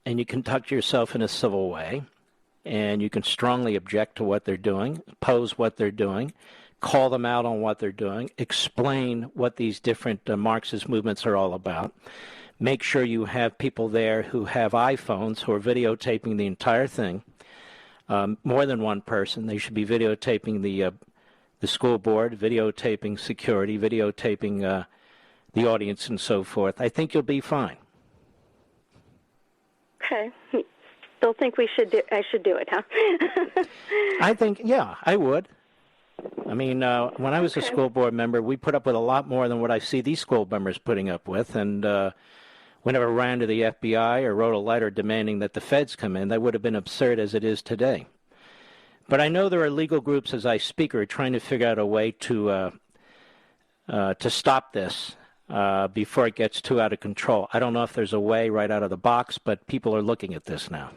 you conduct yourself in a civil way, and you can strongly object to what they're doing, oppose what they're doing, call them out on what they're doing, explain what these different Marxist movements are all about. Make sure you have people there who have iPhones who are videotaping the entire thing. More than one person. They should be videotaping the school board, videotaping security, videotaping the audience and so forth. I think you'll be fine. Okay. Still think I should do it, huh? I think, yeah, I would. I mean, when I was a school board member, we put up with a lot more than what I see these school members putting up with. And we never ran to the FBI or wrote a letter demanding that the feds come in. That would have been absurd as it is today. But I know there are legal groups as I speak who are trying to figure out a way to stop this before it gets too out of control. I don't know if there's a way right out of the box, but people are looking at this now.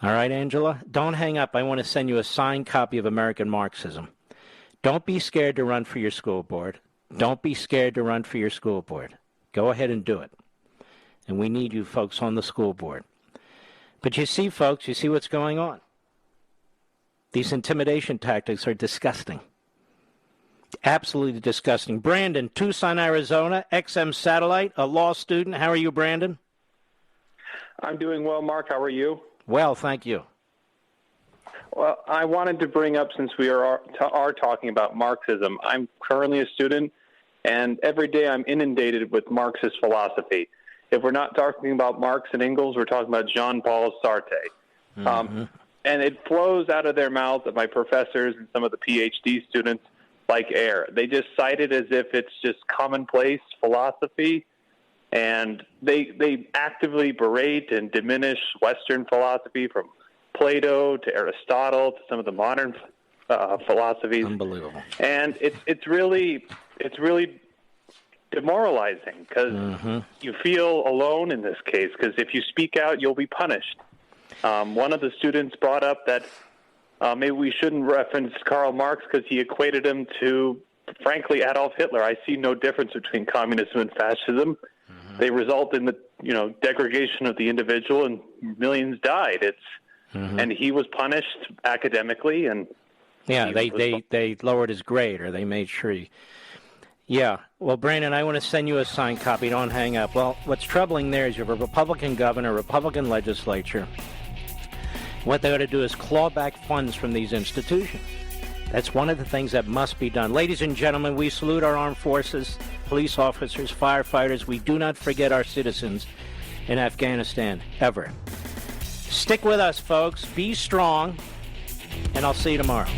All right, Angela, don't hang up. I want to send you a signed copy of American Marxism. Don't be scared to run for your school board. Don't be scared to run for your school board. Go ahead and do it. And we need you folks on the school board. But you see, folks, you see what's going on. These intimidation tactics are disgusting. Absolutely disgusting. Brandon, Tucson, Arizona, XM Satellite, a law student. How are you, Brandon? I'm doing well, Mark. How are you? Well, thank you. Well, I wanted to bring up, since we are talking about Marxism, I'm currently a student, and every day I'm inundated with Marxist philosophy. If we're not talking about Marx and Engels, we're talking about Jean-Paul Sartre. And it flows out of their mouths of my professors and some of the PhD students like air. They just cite it as if it's just commonplace philosophy, and they actively berate and diminish Western philosophy from Plato to Aristotle to some of the modern philosophies. Unbelievable. And it's really demoralizing because you feel alone in this case, because if you speak out, you'll be punished. One of the students brought up that maybe we shouldn't reference Karl Marx because he equated him to, frankly, Adolf Hitler. I see no difference between communism and fascism. They result in the degradation of the individual, and millions died. And he was punished academically, and they lowered his grade, or they made sure he. Yeah. Well, Brandon, I want to send you a signed copy. Don't hang up. Well, what's troubling there is you have a Republican governor, Republican legislature, What they ought to do is claw back funds from these institutions. That's one of the things that must be done. Ladies and gentlemen, we salute our armed forces, police officers, firefighters. We do not forget our citizens in Afghanistan, ever. Stick with us, folks. Be strong, and I'll see you tomorrow.